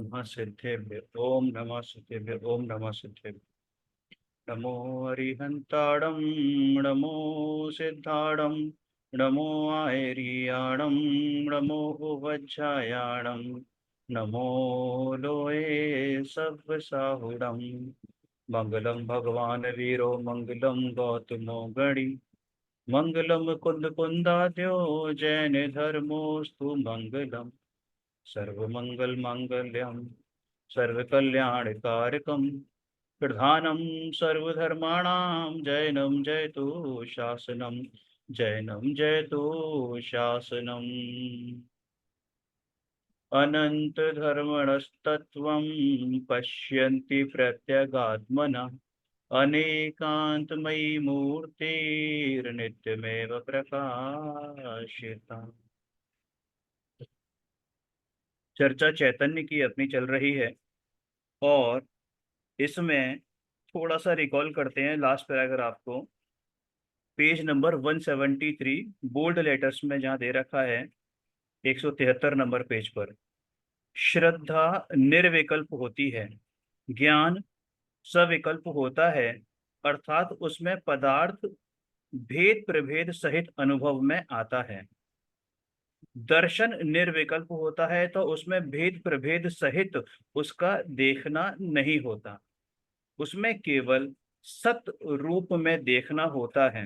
नमः सिद्धेभ्य ओम नमः सिद्धेभ्य ओम नमः सिद्धेभ्य। नमो अरिहंताणं नमो सिद्धाणं नमो आयर्याणं नमो वज्रायाणं नमो लोये सव्यसाहुणं। मंगलम भगवान वीरो मंगलम गौतमो गणि मंगलम कुंद कुंदाद्यो जैन धर्मोस्तु मंगलम। सर्वमंगल मांगल्यम सर्वकल्याणकारकम प्रधानम सर्वधर्माणां जैनम जयतु शासनम जैनम जयतु शासनम। अनंत धर्मणस्तत्त्वं पश्यन्ति प्रत्यगात्मना अनेकांतमयी मूर्तिर्नित्यमेव प्रकाशिता। चर्चा चैतन्य की अपनी चल रही है और इसमें थोड़ा सा रिकॉल करते हैं लास्ट पैराग्राफ को। पेज नंबर 173 बोल्ड लेटर्स में जहाँ दे रखा है 173 नंबर पेज पर। श्रद्धा निर्विकल्प होती है, ज्ञान सविकल्प होता है, अर्थात उसमें पदार्थ भेद प्रभेद सहित अनुभव में आता है। दर्शन निर्विकल्प होता है तो उसमें भेद प्रभेद सहित उसका देखना नहीं होता, उसमें केवल सत रूप में देखना होता है।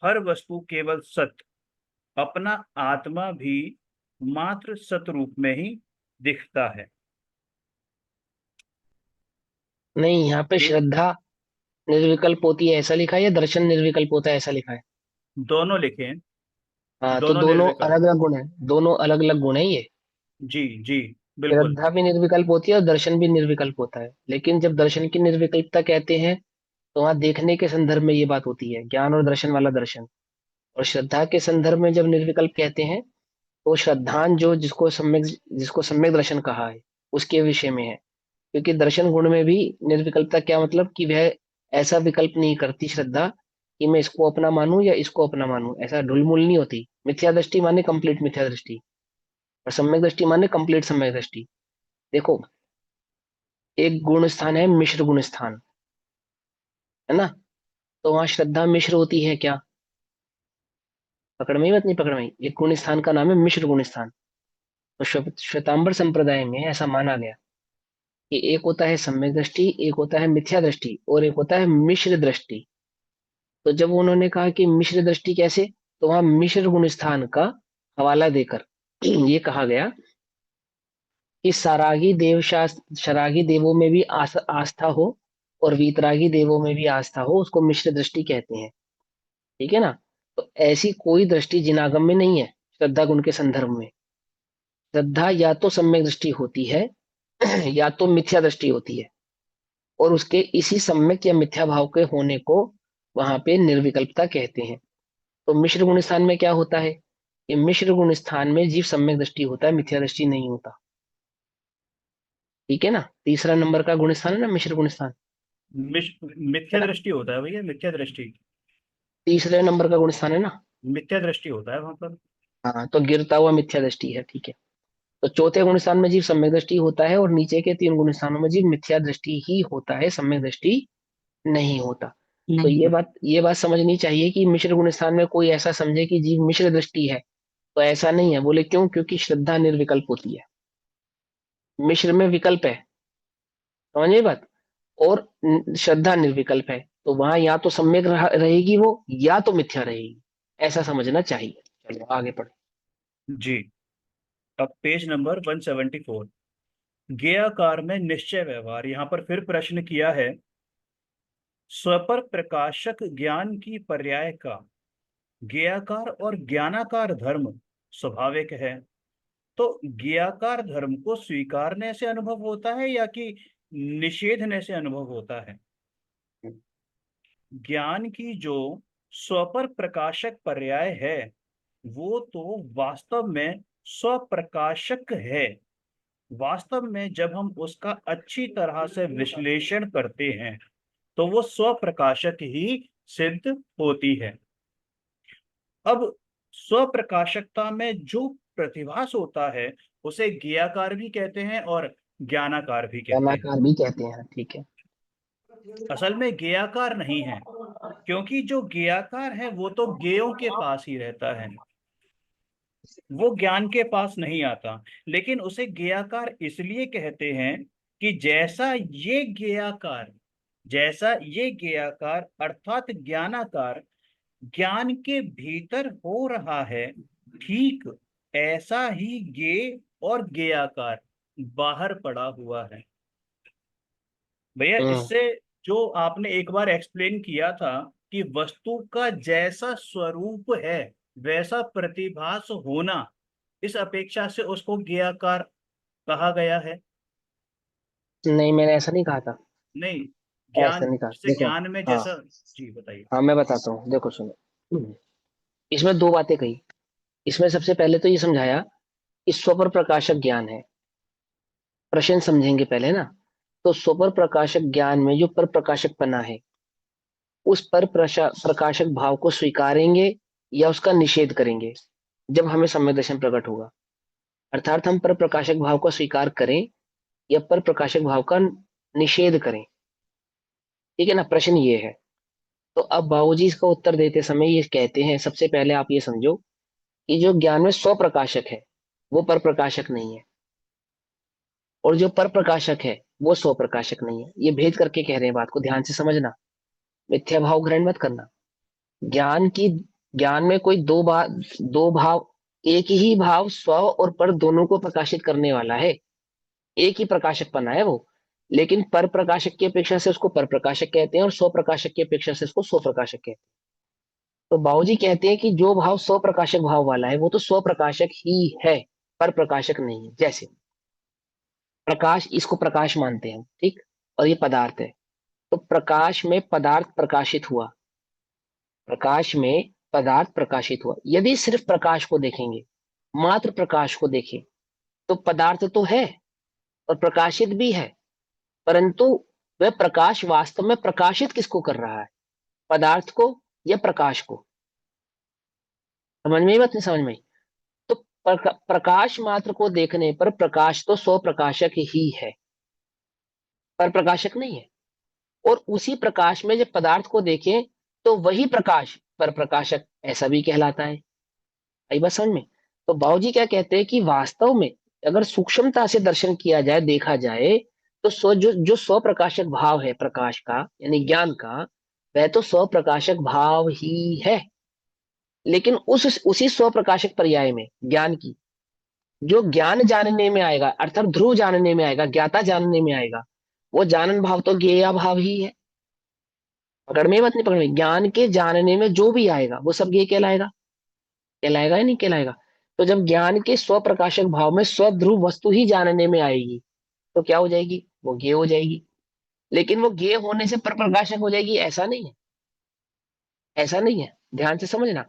हर वस्तु केवल सत, अपना आत्मा भी मात्र सत रूप में ही दिखता है। नहीं, यहाँ पे ये श्रद्धा निर्विकल्प होती है ऐसा लिखा है या दर्शन निर्विकल्प होता है ऐसा लिखा है? दोनों लिखे हैं, हाँ, तो दोनों दोनों निर्विकल्प। अलग अलग गुण है, दोनों अलग अलग गुण है ये। जी जी, बिल्कुल। श्रद्धा भी निर्विकल्प होती है और दर्शन भी निर्विकल्प होता है, लेकिन जब दर्शन की निर्विकल्पता कहते हैं तो वहाँ देखने के संदर्भ में ये बात होती है, ज्ञान और दर्शन वाला दर्शन। और श्रद्धा के संदर्भ में जब निर्विकल्प कहते हैं तो श्रद्धान जो जिसको सम्यक दर्शन कहा है उसके विषय में है। क्योंकि दर्शन गुण में भी निर्विकल्पता क्या मतलब कि वह ऐसा विकल्प नहीं करती श्रद्धा कि मैं इसको अपना मानूं या इसको अपना मानूं, ऐसा ढुलमुल नहीं होती। मिथ्या दृष्टि माने कंप्लीट मिथ्या दृष्टि, और सम्यक दृष्टि माने कंप्लीट सम्यक दृष्टि। देखो, एक गुण स्थान है मिश्र गुण स्थान, है ना? तो वहां श्रद्धा मिश्र होती है क्या? पकड़ में ही मत नहीं पकड़ में ही। एक गुण स्थान का नाम है मिश्र गुण स्थान। तो श्वेतांबर संप्रदाय में ऐसा माना गया कि एक होता है सम्यक दृष्टि, एक होता है मिथ्या दृष्टि, और एक होता है मिश्र दृष्टि। तो जब उन्होंने कहा कि मिश्र दृष्टि कैसे, तो वहां मिश्र गुण स्थान का हवाला देकर ये कहा गया कि शरागी देवों में भी आस्था हो और वीतरागी देवों में भी आस्था हो, उसको मिश्र दृष्टि कहते हैं। ठीक है ना? तो ऐसी कोई दृष्टि जिनागम में नहीं है श्रद्धा गुण के संदर्भ में। श्रद्धा या तो सम्यक दृष्टि होती है या तो मिथ्या दृष्टि होती है, और उसके इसी सम्यक या मिथ्या भाव के होने को वहां पे निर्विकल्पता कहते हैं। तो मिश्र गुण स्थान में क्या होता है? ये मिश्र गुण स्थान में जीव सम्यक दृष्टि होता है, मिथ्या दृष्टि नहीं होता। ठीक है ना? तीसरा नंबर का गुण स्थान है ना मिश्र गुण स्थान, है मिथ्या ना? दृष्टि होता है भैया, मिथ्या दृष्टि। तीसरे नंबर का गुण स्थान है ना? मिथ्या दृष्टि होता है वहां पर। हाँ, तो गिरता हुआ मिथ्या दृष्टि है। ठीक है। तो चौथे गुण स्थान में जीव सम्यक दृष्टि होता है, और नीचे के तीन गुण स्थानों में जीव मिथ्या दृष्टि ही होता है, सम्यक दृष्टि नहीं होता। तो ये बात समझनी चाहिए कि मिश्र गुण स्थान में कोई ऐसा समझे कि जीव मिश्र दृष्टि है, तो ऐसा नहीं है। बोले क्यों? क्योंकि श्रद्धा निर्विकल्प होती है, मिश्र में विकल्प है। समझिए बात। और श्रद्धा निर्विकल्प है, तो वहां या तो सम्यक रहेगी वो, या तो मिथ्या रहेगी। ऐसा समझना चाहिए। चलो आगे पढ़ो। जी, अब पेज नंबर 174। ज्ञेयकार में निश्चय व्यवहार, यहाँ पर फिर प्रश्न किया है। स्वपर प्रकाशक ज्ञान की पर्याय का ज्ञेयाकार और ज्ञानाकार धर्म स्वाभाविक है। तो ज्ञेयाकार धर्म को स्वीकारने से अनुभव होता है या कि निषेधने से अनुभव होता है? ज्ञान की जो स्वपर प्रकाशक पर्याय है वो तो वास्तव में स्वप्रकाशक है। वास्तव में जब हम उसका अच्छी तरह से विश्लेषण करते हैं तो वो स्वप्रकाशक ही सिद्ध होती है। अब स्वप्रकाशकता में जो प्रतिभास होता है उसे ज्ञेयाकार भी कहते हैं और ज्ञानाकार भी कहते हैं। ज्ञानाकार भी कहते हैं, ठीक है। असल में ज्ञेयाकार नहीं है, क्योंकि जो ज्ञेयाकार है वो तो ज्ञेयों के पास ही रहता है, वो ज्ञान के पास नहीं आता। लेकिन उसे ज्ञेयाकार इसलिए कहते हैं कि जैसा ये ज्ञेयाकार अर्थात ज्ञानाकार ज्ञान के भीतर हो रहा है, ठीक ऐसा ही ज्ञेय और ज्ञेयाकार बाहर पड़ा हुआ है। भैया हम्म। इससे जो आपने एक बार एक्सप्लेन किया था कि वस्तु का जैसा स्वरूप है वैसा प्रतिभास होना, इस अपेक्षा से उसको ज्ञेयाकार कहा गया है। नहीं, मैंने ऐसा नहीं कहा था। नहीं, ऐसा ज्ञान नहीं कहा, से देखो। ज्ञान में हाँ, जैसा। जी बताइए। हाँ, मैं बताता हूँ, देखो सुनो। इसमें दो बातें कही। इसमें सबसे पहले तो ये समझाया कि स्वपर प्रकाशक ज्ञान है। प्रश्न समझेंगे पहले ना। तो स्वपर प्रकाशक ज्ञान में जो पर प्रकाशक पना है, उस पर प्रकाशक भाव को स्वीकारेंगे या उसका निषेध करेंगे, जब हमें सम्यक दर्शन प्रकट होगा। अर्थात हम पर प्रकाशक भाव को स्वीकार करें या पर प्रकाशक भाव का निषेध करें। ठीक है ना, प्रश्न ये है। तो अब बाबूजी इसका उत्तर देते समय ये कहते हैं, सबसे पहले आप ये समझो कि जो ज्ञान में स्व प्रकाशक है वो पर प्रकाशक नहीं है, और जो पर प्रकाशक है वो स्व प्रकाशक नहीं है। ये भेद करके कह रहे हैं, बात को ध्यान से समझना। मिथ्या भाव ग्रहण मत करना। ज्ञान की ज्ञान में कोई दो भाव, एक ही भाव स्व और पर दोनों को प्रकाशित करने वाला है। एक ही प्रकाशक बना है वो। लेकिन पर प्रकाशक की अपेक्षा से उसको पर प्रकाशक कहते हैं और स्व प्रकाशक की अपेक्षा से उसको स्व प्रकाशक कहते हैं। तो बाबूजी कहते हैं कि जो भाव स्व प्रकाशक भाव वाला है वो तो स्व प्रकाशक ही है, पर प्रकाशक नहीं है। जैसे प्रकाश, इसको प्रकाश मानते हैं हम, ठीक। और ये पदार्थ है। तो प्रकाश में पदार्थ प्रकाशित हुआ, प्रकाश में पदार्थ प्रकाशित हुआ। यदि सिर्फ प्रकाश को देखेंगे, मात्र प्रकाश को देखें, तो पदार्थ तो है और प्रकाशित भी है, परंतु वह प्रकाश वास्तव में प्रकाशित किसको कर रहा है? पदार्थ को या प्रकाश को? समझ में ही बात नहीं समझ में आई? तो प्रकाश मात्र को देखने पर प्रकाश तो स्व प्रकाशक ही है, पर प्रकाशक नहीं है। और उसी प्रकाश में जब पदार्थ को देखें तो वही प्रकाश पर प्रकाशक ऐसा भी कहलाता है। आई बात समझ में? तो बाबूजी क्या कहते हैं कि वास्तव में अगर सूक्ष्मता से दर्शन किया जाए, देखा जाए, तो जो स्व प्रकाशक भाव है प्रकाश का यानी ज्ञान का, वह तो स्व प्रकाशक भाव ही है। लेकिन उसी स्व प्रकाशक पर्याय में ज्ञान की जो ज्ञान जानने में आएगा, अर्थात ध्रुव जानने में आएगा, ज्ञाता जानने में आएगा, वो जानन भाव तो ज्ञेय भाव ही है। पकड़ में बात नहीं पकड़ में? ज्ञान के जानने में जो भी आएगा वो सब ज्ञेय कहलाएगा। कहलाएगा या नहीं कहलाएगा? तो जब ज्ञान के स्व प्रकाशक भाव में स्वध्रुव वस्तु ही जानने में आएगी, तो क्या हो जाएगी? वो ज्ञेय हो जाएगी। लेकिन वो ज्ञेय होने से पर प्रकाशक हो जाएगी, ऐसा नहीं है। ऐसा नहीं है, ध्यान से समझना।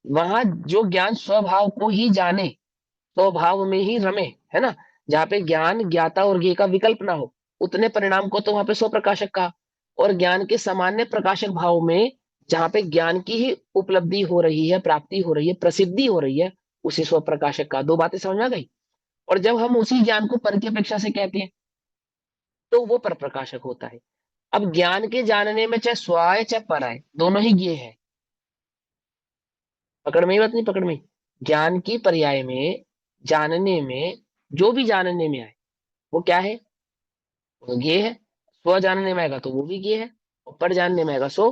वहां जो ज्ञान स्वभाव को ही जाने, स्वभाव में ही रमे, है ना, जहाँ पे ज्ञान ज्ञाता और ज्ञेय का विकल्प ना हो, उतने परिणाम को तो वहां पे स्व प्रकाशक कहा। और ज्ञान के सामान्य प्रकाशक भाव में जहाँ पे ज्ञान की ही उपलब्धि हो रही है, प्राप्ति हो रही है, प्रसिद्धि हो रही है, उसी स्व प्रकाशक का। दो बातें समझ में आ गई? और जब हम उसी ज्ञान को पर की अपेक्षा से कहते हैं, तो वो पर प्रकाशक होता है। अब ज्ञान के जानने में चाहे स्व आए चाहे पर आए, दोनों ही ज्ञेय है। पकड़ में ही बात नहीं पकड़ में? ज्ञान की पर्याय में जानने में, जो भी जानने में आए वो क्या है? वो ज्ञेय है। स्व जानने में आएगा तो वो भी ज्ञेय है, और पर जानने में आएगा सो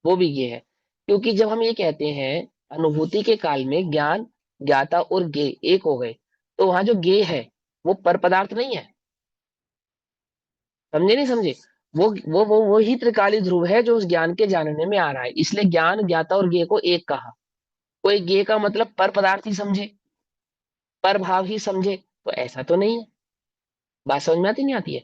वो भी ज्ञेय है। क्योंकि जब हम ये कहते हैं अनुभूति के काल में ज्ञान ज्ञाता और ज्ञेय एक हो गए, तो वहां जो ज्ञेय है वो पर पदार्थ नहीं है। समझे नहीं समझे? वो ही त्रिकाली ध्रुव है जो उस ज्ञान के जानने में आ रहा है, इसलिए ज्ञान ज्ञाता और ज्ञेय को एक कहा। कोई ज्ञेय का मतलब पर पदार्थ ही समझे, पर भाव ही समझे, तो ऐसा तो नहीं है। बात समझ में आती नहीं आती है?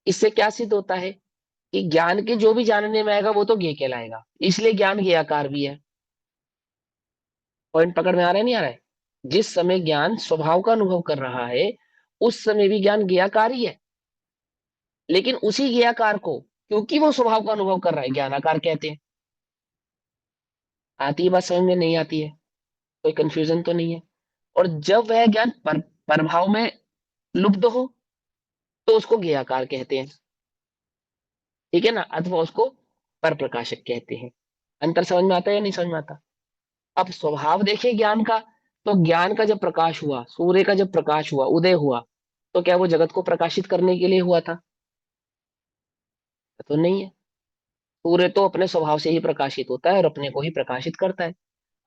इससे क्या सिद्ध होता है कि ज्ञान के जो भी जानने में आएगा वो तो ज्ञेय कहलाएगा, इसलिए ज्ञान ज्ञेयाकार भी है। पॉइंट पकड़ में आ रहा है नहीं आ रहा है? जिस समय ज्ञान स्वभाव का अनुभव कर रहा है, उस समय भी ज्ञान ज्ञेयाकार ही है। लेकिन उसी ज्ञेयाकार को, क्योंकि वो स्वभाव का अनुभव कर रहा है, ज्ञानाकार कहते हैं। आती है बात समझ में? नहीं आती है? कोई कंफ्यूजन तो नहीं है? और जब वह ज्ञान परभाव में लुप्त हो, तो उसको ज्ञेयाकार कहते हैं, ठीक है ना, अथवा उसको पर प्रकाशक कहते हैं। अंतर समझ में आता है या नहीं समझ में आता? अब स्वभाव देखिए ज्ञान का, तो ज्ञान का जब प्रकाश हुआ, सूर्य का जब प्रकाश हुआ, उदय हुआ, तो क्या वो जगत को प्रकाशित करने के लिए हुआ था? तो नहीं है। सूर्य तो अपने स्वभाव से ही प्रकाशित होता है और अपने को ही प्रकाशित करता है।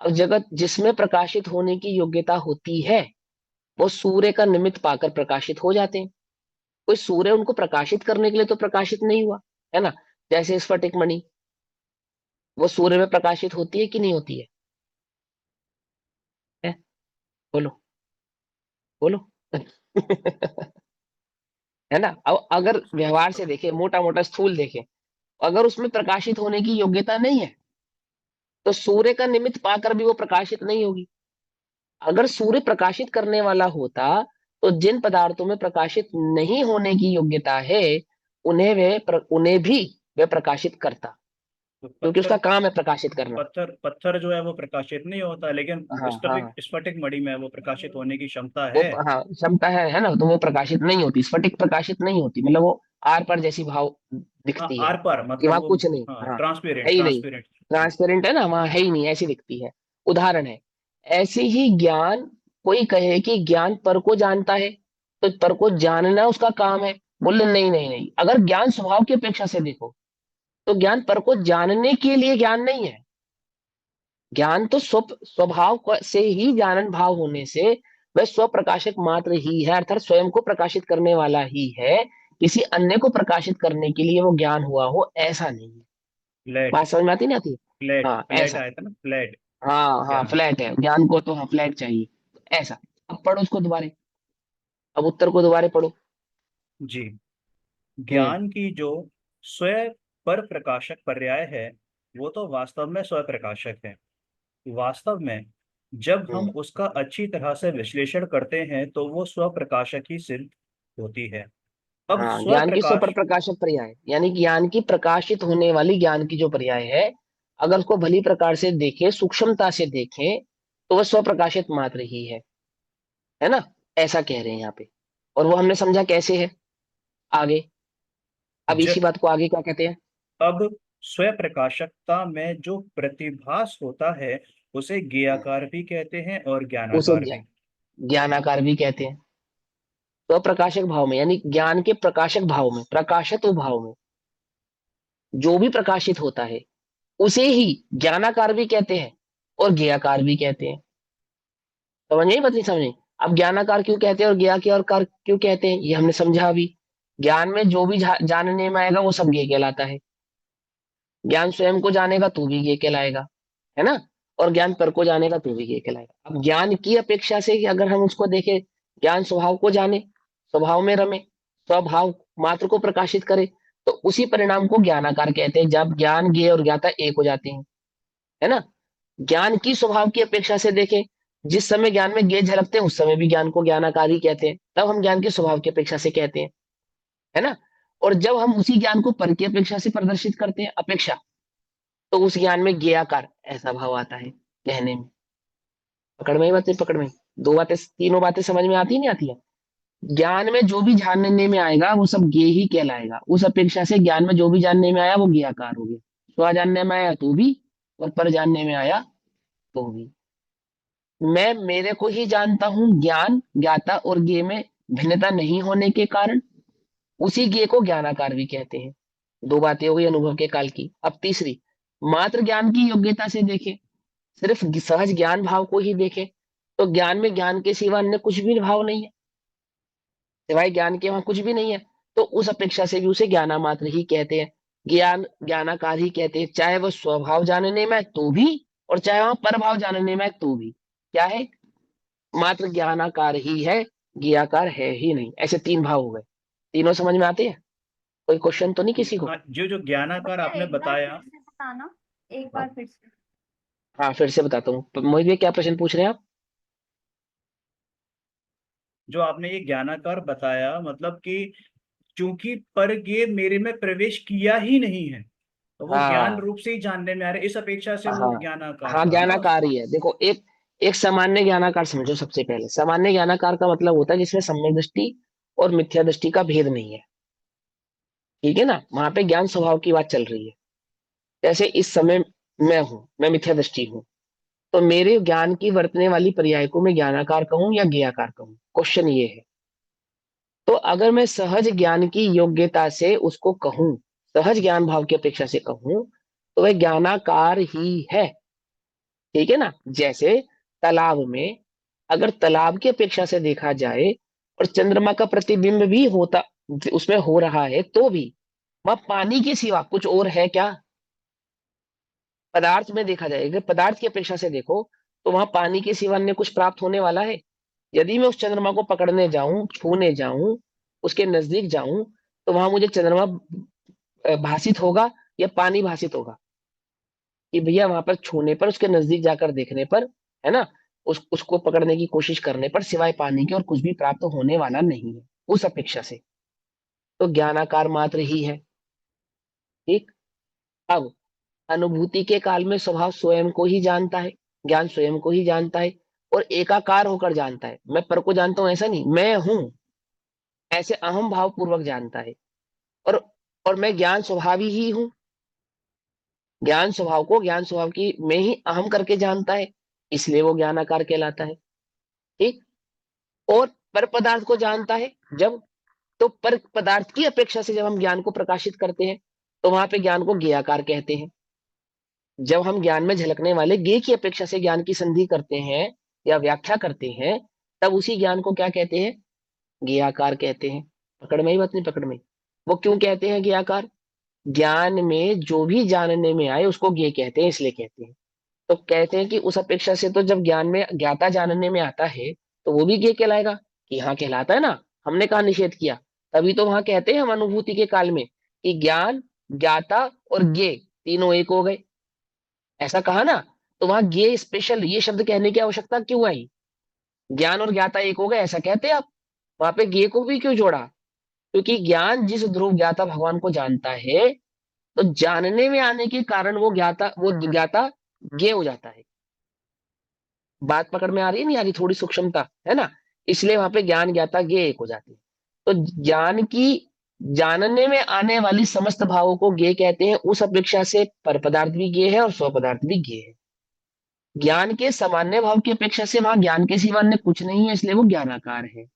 अब जगत जिसमें प्रकाशित होने की योग्यता होती है, वो सूर्य का निमित्त पाकर प्रकाशित हो जाते हैं। कोई सूर्य उनको प्रकाशित करने के लिए तो प्रकाशित नहीं हुआ, है ना। जैसे स्फटिक मणि, वो सूर्य में प्रकाशित होती है कि नहीं होती है? बोलो, बोलो। है ना। अब अगर व्यवहार से देखें, मोटा मोटा स्थूल देखें, अगर उसमें प्रकाशित होने की योग्यता नहीं है, तो सूर्य का निमित्त पाकर भी वो प्रकाशित नहीं होगी। अगर सूर्य प्रकाशित करने वाला होता, तो जिन पदार्थों में प्रकाशित नहीं होने की योग्यता है, उन्हें भी वह प्रकाशित करता, तो क्योंकि पत्थर उसका काम है प्रकाशित करना। पत्थर पत्थर जो है वो प्रकाशित नहीं होता, लेकिन हाँ हाँ स्फटिक हाँ। स्फटिक मणि में वो प्रकाशित होने की क्षमता वो है। हाँ क्षमता है ना, तो वो प्रकाशित नहीं होती, स्फटिक प्रकाशित नहीं होती, मतलब वो आर पर जैसी भाव हाँ, दिखती है, आर पार कि मतलब वहां वो, कुछ नहीं, हाँ, हाँ है ट्रांसपेरेंट ही नहीं, ट्रांसपेरेंट। ट्रांसपेरेंट है ना, वहां है ही नहीं, ऐसी दिखती है। उदाहरण है, ऐसे ही ज्ञान, कोई कहे कि ज्ञान पर को जानता है, तो पर को जानना उसका काम है। बोले नहीं नहीं नहीं, अगर ज्ञान स्वभाव की अपेक्षा से देखो, तो ज्ञान पर को जानने के लिए ज्ञान नहीं है। ज्ञान तो स्वभाव से ही जानन भाव होने से वह स्व प्रकाशक मात्र ही है, अर्थात स्वयं को प्रकाशित करने वाला ही है। किसी अन्य को प्रकाशित करने के लिए वो ज्ञान हुआ हो, ऐसा नहीं है। फ्लैट बात समझ में आती नहीं आती? फ्लैट हाँ फ्लैट ऐसा। आया था ना, फ्लैट हाँ हाँ ज्ञान। फ्लैट है, ज्ञान को तो हाँ फ्लैट चाहिए, ऐसा। अब पढ़ो उसको दोबारे, अब उत्तर को दोबारे पढ़ो। जी। हम्म ज्ञान की जो स्वयं पर प्रकाशक पर्याय है, वो तो वास्तव में स्व प्रकाशक है। वास्तव में जब हम हम्म। उसका अच्छी तरह से विश्लेषण करते हैं तो वो स्व प्रकाशक ही सिद्ध होती है। अब हाँ, स्व ज्ञान की स्व पर प्रकाश, प्रकाशक पर्याय, यानी ज्ञान की प्रकाशित होने वाली ज्ञान की जो पर्याय है, अगर उसको भली प्रकार से देखें, सूक्ष्मता से देखें, तो वह स्व प्रकाशित मात्र ही है ना। ऐसा कह रहे हैं यहाँ पे। और वो हमने समझा कैसे है आगे। अब इसी जब बात को आगे क्या कहते हैं? अब स्व प्रकाशकता में जो प्रतिभास होता है उसे ज्ञेयाकार भी कहते हैं और उसे ज्ञानाकार भी। ज्ञानाकार भी कहते हैं। स्व प्रकाशक भाव में, यानी ज्ञान के प्रकाशक भाव में, प्रकाशत्व भाव में जो भी प्रकाशित होता है, उसे ही ज्ञानाकार भी कहते हैं और ज्ञेयाकार भी कहते हैं। समझ नहीं, नहीं समझे? अब ज्ञानाकार क्यों कहते हैं और ज्ञेयाकार क्यों कहते हैं, ये हमने समझा अभी। ज्ञान में जो भी जानने में आएगा वो सब ज्ञेय कहलाता है। ज्ञान स्वयं को जानेगा तो भी ज्ञेय कहलाएगा, है ना। और ज्ञान पर को जानेगा तो भी ज्ञेय कहलाएगा। अब ज्ञान की अपेक्षा से अगर हम उसको देखें, ज्ञान स्वभाव को जाने, स्वभाव में रमे, स्वभाव मात्र को प्रकाशित करे, तो उसी परिणाम को ज्ञानाकार कहते हैं, जब ज्ञान ज्ञेय और ज्ञाता एक हो जाते हैं, है ना। ज्ञान की स्वभाव की अपेक्षा से देखें, जिस समय ज्ञान में ज्ञेय झलकते हैं उस समय भी ज्ञान को ज्ञानाकार ही कहते हैं, तब हम ज्ञान के स्वभाव की अपेक्षा से कहते हैं, है ना। और जब हम उसी ज्ञान को पर की अपेक्षा से प्रदर्शित करते हैं, अपेक्षा, तो उस ज्ञान में ज्ञेयाकार ऐसा भाव आता है कहने में। पकड़ में ही बातें, पकड़ में। दो बातें, तीनों बातें समझ में आती नहीं आती है? ज्ञान में जो भी जानने में आएगा वो सब ज्ञेय ही कहलाएगा, उस अपेक्षा से ज्ञान में जो भी जानने में आया वो ज्ञेयाकार हो गया। स्व जानने में आया तो भी, और पर जानने में आया तो भी। मैं मेरे को ही जानता हूं, ज्ञान ज्ञाता और ज्ञेय में भिन्नता नहीं होने के कारण उसी ज्ञेय को ज्ञानाकार भी कहते हैं। दो बातें हो गई अनुभव के काल की। अब तीसरी, मात्र ज्ञान की योग्यता से देखें, सिर्फ सहज ज्ञान भाव को ही देखें, तो ज्ञान में ज्ञान के सिवा अन्य कुछ भी भाव नहीं है, सिवाय ज्ञान के वहां कुछ भी नहीं है। तो उस अपेक्षा से भी उसे ज्ञाना मात्र ही कहते हैं, ज्ञान ज्ञानाकार ही कहते हैं, चाहे वह स्वभाव जानने में आए तो भी, और चाहे वहां परभाव जानने में आए तो भी। क्या है? मात्र ज्ञानाकार ही है, ज्ञाकार है ही नहीं। ऐसे तीन भाव हो गए। तीनों समझ में आते हैं? कोई क्वेश्चन तो नहीं किसी को? हाँ, जो जो ज्ञानाकार भैया आपने एक बार बताया, फिर से बताना, एक हाँ बार फिर से। हाँ, फिर से बताता हूँ। तो मोहित भैया क्या प्रश्न पूछ रहे हैं आप? जो आपने ये ज्ञानाकार बताया, मतलब कि चूंकि पर ये मेरे में प्रवेश किया ही नहीं है, तो वो ज्ञान हाँ रूप से ही जानने में आ रहा है, इस अपेक्षा से वो हाँ ज्ञानाकार हाँ, कहा ना ज्ञानाकार उसको। ही है। देखो, एक एक सामान्य ज्ञानाकार समझो। सबसे पहले सामान्य ज्ञानाकार का मतलब होता है जिसमें सम्यक दृष्टि और मिथ्या दृष्टि का भेद नहीं है। ठीक है ना, वहां पे ज्ञान स्वभाव की बात चल रही है। जैसे इस समय मैं मिथ्या दृष्टि हूँ, तो मेरे ज्ञान की वर्तने वाली पर्याय को मैं ज्ञानाकार कहूं या ज्ञेयाकार कहूं, क्वेश्चन ये है। तो अगर मैं सहज ज्ञान की योग्यता से उसको कहूं, सहज ज्ञान भाव की अपेक्षा से कहूं, तो वह ज्ञानाकार ही है। ठीक है ना। जैसे तालाब में, अगर तालाब की अपेक्षा से देखा जाए और चंद्रमा का प्रतिबिंब भी होता उसमें हो रहा है, तो भी वह पानी के सिवा कुछ और है क्या? पदार्थ में देखा जाए, अगर पदार्थ की अपेक्षा से देखो, तो वहां पानी के सिवा अन्य कुछ प्राप्त होने वाला है? यदि मैं उस चंद्रमा को पकड़ने जाऊं, छूने जाऊं, उसके नजदीक जाऊं, तो वहां मुझे चंद्रमा भासित होगा या पानी भासित होगा? कि भैया वहां पर छूने पर, उसके नजदीक जाकर देखने पर, है ना, उसको पकड़ने की कोशिश करने पर सिवाय पानी के और कुछ भी प्राप्त होने वाला नहीं है उस अपेक्षा से। तो ज्ञानाकार मात्र ही है। ठीक। अब अनुभूति के काल में स्वभाव स्वयं को ही जानता है, ज्ञान स्वयं को ही जानता है और एकाकार होकर जानता है। मैं पर को जानता हूं ऐसा नहीं, मैं हूं, ऐसे अहम भाव पूर्वक जानता है। और और मैं ज्ञान स्वभावी ही हूँ। ज्ञान स्वभाव को ज्ञान स्वभाव की में ही अहम करके जानता है, इसलिए वो ज्ञानाकार कहलाता है। ठीक। और पर पदार्थ को जानता है जब, तो पर पदार्थ की अपेक्षा से जब हम ज्ञान को प्रकाशित करते हैं, तो वहां पे ज्ञान को ज्ञेयाकार कहते हैं। जब हम ज्ञान में झलकने वाले ज्ञेय की अपेक्षा से ज्ञान की संधि करते हैं या व्याख्या करते हैं, तब उसी ज्ञान को क्या कहते हैं? ज्ञेयाकार कहते हैं। पकड़ में ही बात नहीं? पकड़ में। वो क्यों कहते हैं ज्ञेयाकार? ज्ञान में जो भी जानने में आए उसको ज्ञेय कहते हैं, इसलिए कहते हैं। तो कहते हैं कि उस अपेक्षा से तो जब ज्ञान में ज्ञाता जानने में आता है, तो वो भी ज्ञेय कहलाएगा। कि हाँ कहलाता है ना, हमने कहा निषेध किया? तभी तो वहां कहते हैं हम अनुभूति के काल में कि ज्ञान, ज्ञाता और ज्ञेय तीनों एक हो गए, ऐसा कहा ना। तो वहां ज्ञेय स्पेशल ये शब्द कहने की आवश्यकता क्यों आई? ज्ञान और ज्ञाता एक हो गए ऐसा कहते हैं आप, वहां पे ज्ञेय को भी क्यों जोड़ा? क्योंकि ज्ञान जिस ध्रुव ज्ञाता भगवान को जानता है, तो जानने में आने के कारण वो ज्ञाता ज्ञेय हो जाता है। बात पकड़ में आ रही है नहीं आ रही? थोड़ी सूक्ष्मता है ना। इसलिए वहां पे ज्ञान ज्ञाता ज्ञेय एक हो जाती है। तो ज्ञान की जानने में आने वाली समस्त भावों को ज्ञेय कहते हैं, उस अपेक्षा से पर पदार्थ भी ज्ञेय है और स्व पदार्थ भी ज्ञेय है। ज्ञान के सामान्य भाव की अपेक्षा से वहां ज्ञान के सिवा अन्य कुछ नहीं है, इसलिए वो ज्ञानाकार है।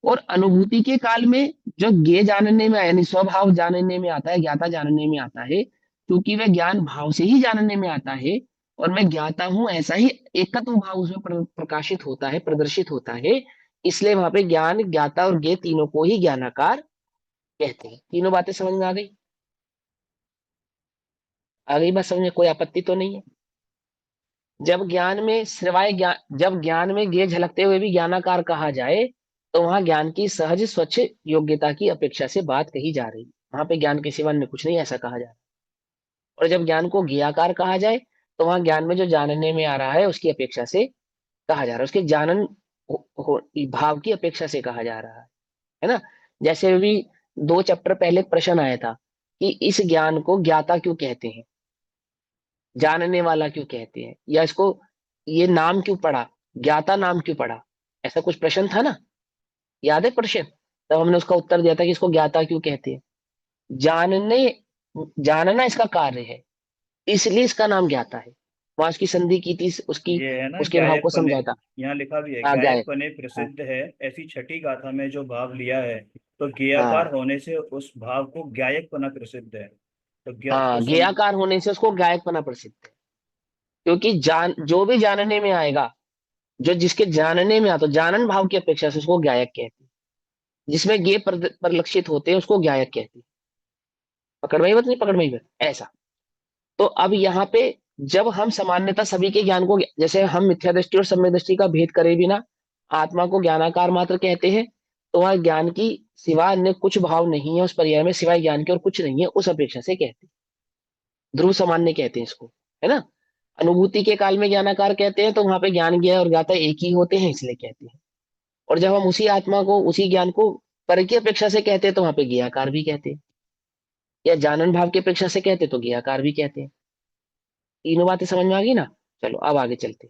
और अनुभूति के काल में जो ज्ञेय जानने में यानी स्वभाव जानने में आता है, ज्ञाता जानने में आता है, क्योंकि वह ज्ञान भाव से ही जानने में आता है और मैं ज्ञाता हूं ऐसा ही एकत्व भाव उसमें प्रकाशित होता है, प्रदर्शित होता है। इसलिए वहां पे ज्ञान, ज्ञाता और ज्ञेय तीनों को ही ज्ञानाकार कहते हैं। तीनों बातें समझ में आ गई? आ गई बात समझ में? कोई आपत्ति तो नहीं है? जब ज्ञान में ज्ञेय झलकते हुए भी ज्ञानाकार कहा जाए, तो वहां ज्ञान की सहज स्वच्छ योग्यता की अपेक्षा से बात कही जा रही है। वहां पे ज्ञान के सिवा अन्य कुछ नहीं, ऐसा कहा जा रहा है। और जब ज्ञान को ज्ञेयाकार कहा जाए, तो वहां ज्ञान में जो जानने में आ रहा है उसकी अपेक्षा से कहा जा रहा है, उसके भाव की अपेक्षा से कहा जा रहा है ना। जैसे अभी 2 चैप्टर पहले एक प्रश्न आया था कि इस ज्ञान को ज्ञाता क्यों कहते हैं, जानने वाला क्यों कहते हैं, या इसको ये नाम क्यों पड़ा, ज्ञाता नाम क्यों पड़ा? ऐसा कुछ प्रश्न था ना, याद है प्रश्न? तब हमने उसका उत्तर दिया था कि इसको ज्ञाता क्यों कहते हैं। जानने जानना इसका कार्य है, इसलिए इसका नाम ज्ञाता है। वहां उसकी संधि की थी, उसकी ये है ना उसके भाव गायक को पने, समझाया था। यहाँ लिखा भी है हाँ गायक गायक। पने हाँ प्रसिद्ध है, ऐसी छठी गाथा में जो भाव लिया है, तो हाँ ज्ञेयाकार होने से उस भाव को गायक पना प्रसिद्ध है। तो हाँ, उस ज्ञेयाकार होने से उसको गायक बना प्रसिद्ध है। क्योंकि जो भी जानने में आएगा, जो जिसके जानने में आता, जानन भाव की अपेक्षा से उसको गायक कहते हैं। जिसमें ज्ञेय परिलक्षित होते हैं उसको गायक कहते हैं। पकड़ में ही बात नहीं? पकड़ में ही बात ऐसा। तो अब यहाँ पे जब हम सामान्यता सभी के ज्ञान को, जैसे हम मिथ्या दृष्टि और सम्यक दृष्टि का भेद करे बिना आत्मा को ज्ञानाकार मात्र कहते हैं, तो वहां ज्ञान की सिवा अन्य कुछ भाव नहीं है उस पर्याय में, सिवाय ज्ञान के और कुछ नहीं है, उस अपेक्षा से कहते हैं। ध्रुव सामान्य कहते हैं इसको, है ना। अनुभूति के काल में ज्ञानाकार कहते हैं, तो वहां पे ज्ञान ज्ञेय और ज्ञाता एक ही होते हैं, इसलिए कहते हैं। और जब हम उसी आत्मा को, उसी ज्ञान को पर की अपेक्षा से कहते हैं, तो वहां पे ज्ञेयाकार भी कहते हैं। या जानन भाव की अपेक्षा से कहते हैं तो ज्ञेयाकार भी कहते हैं। तीनों बातें समझ में आ गई ना? चलो अब आगे चलते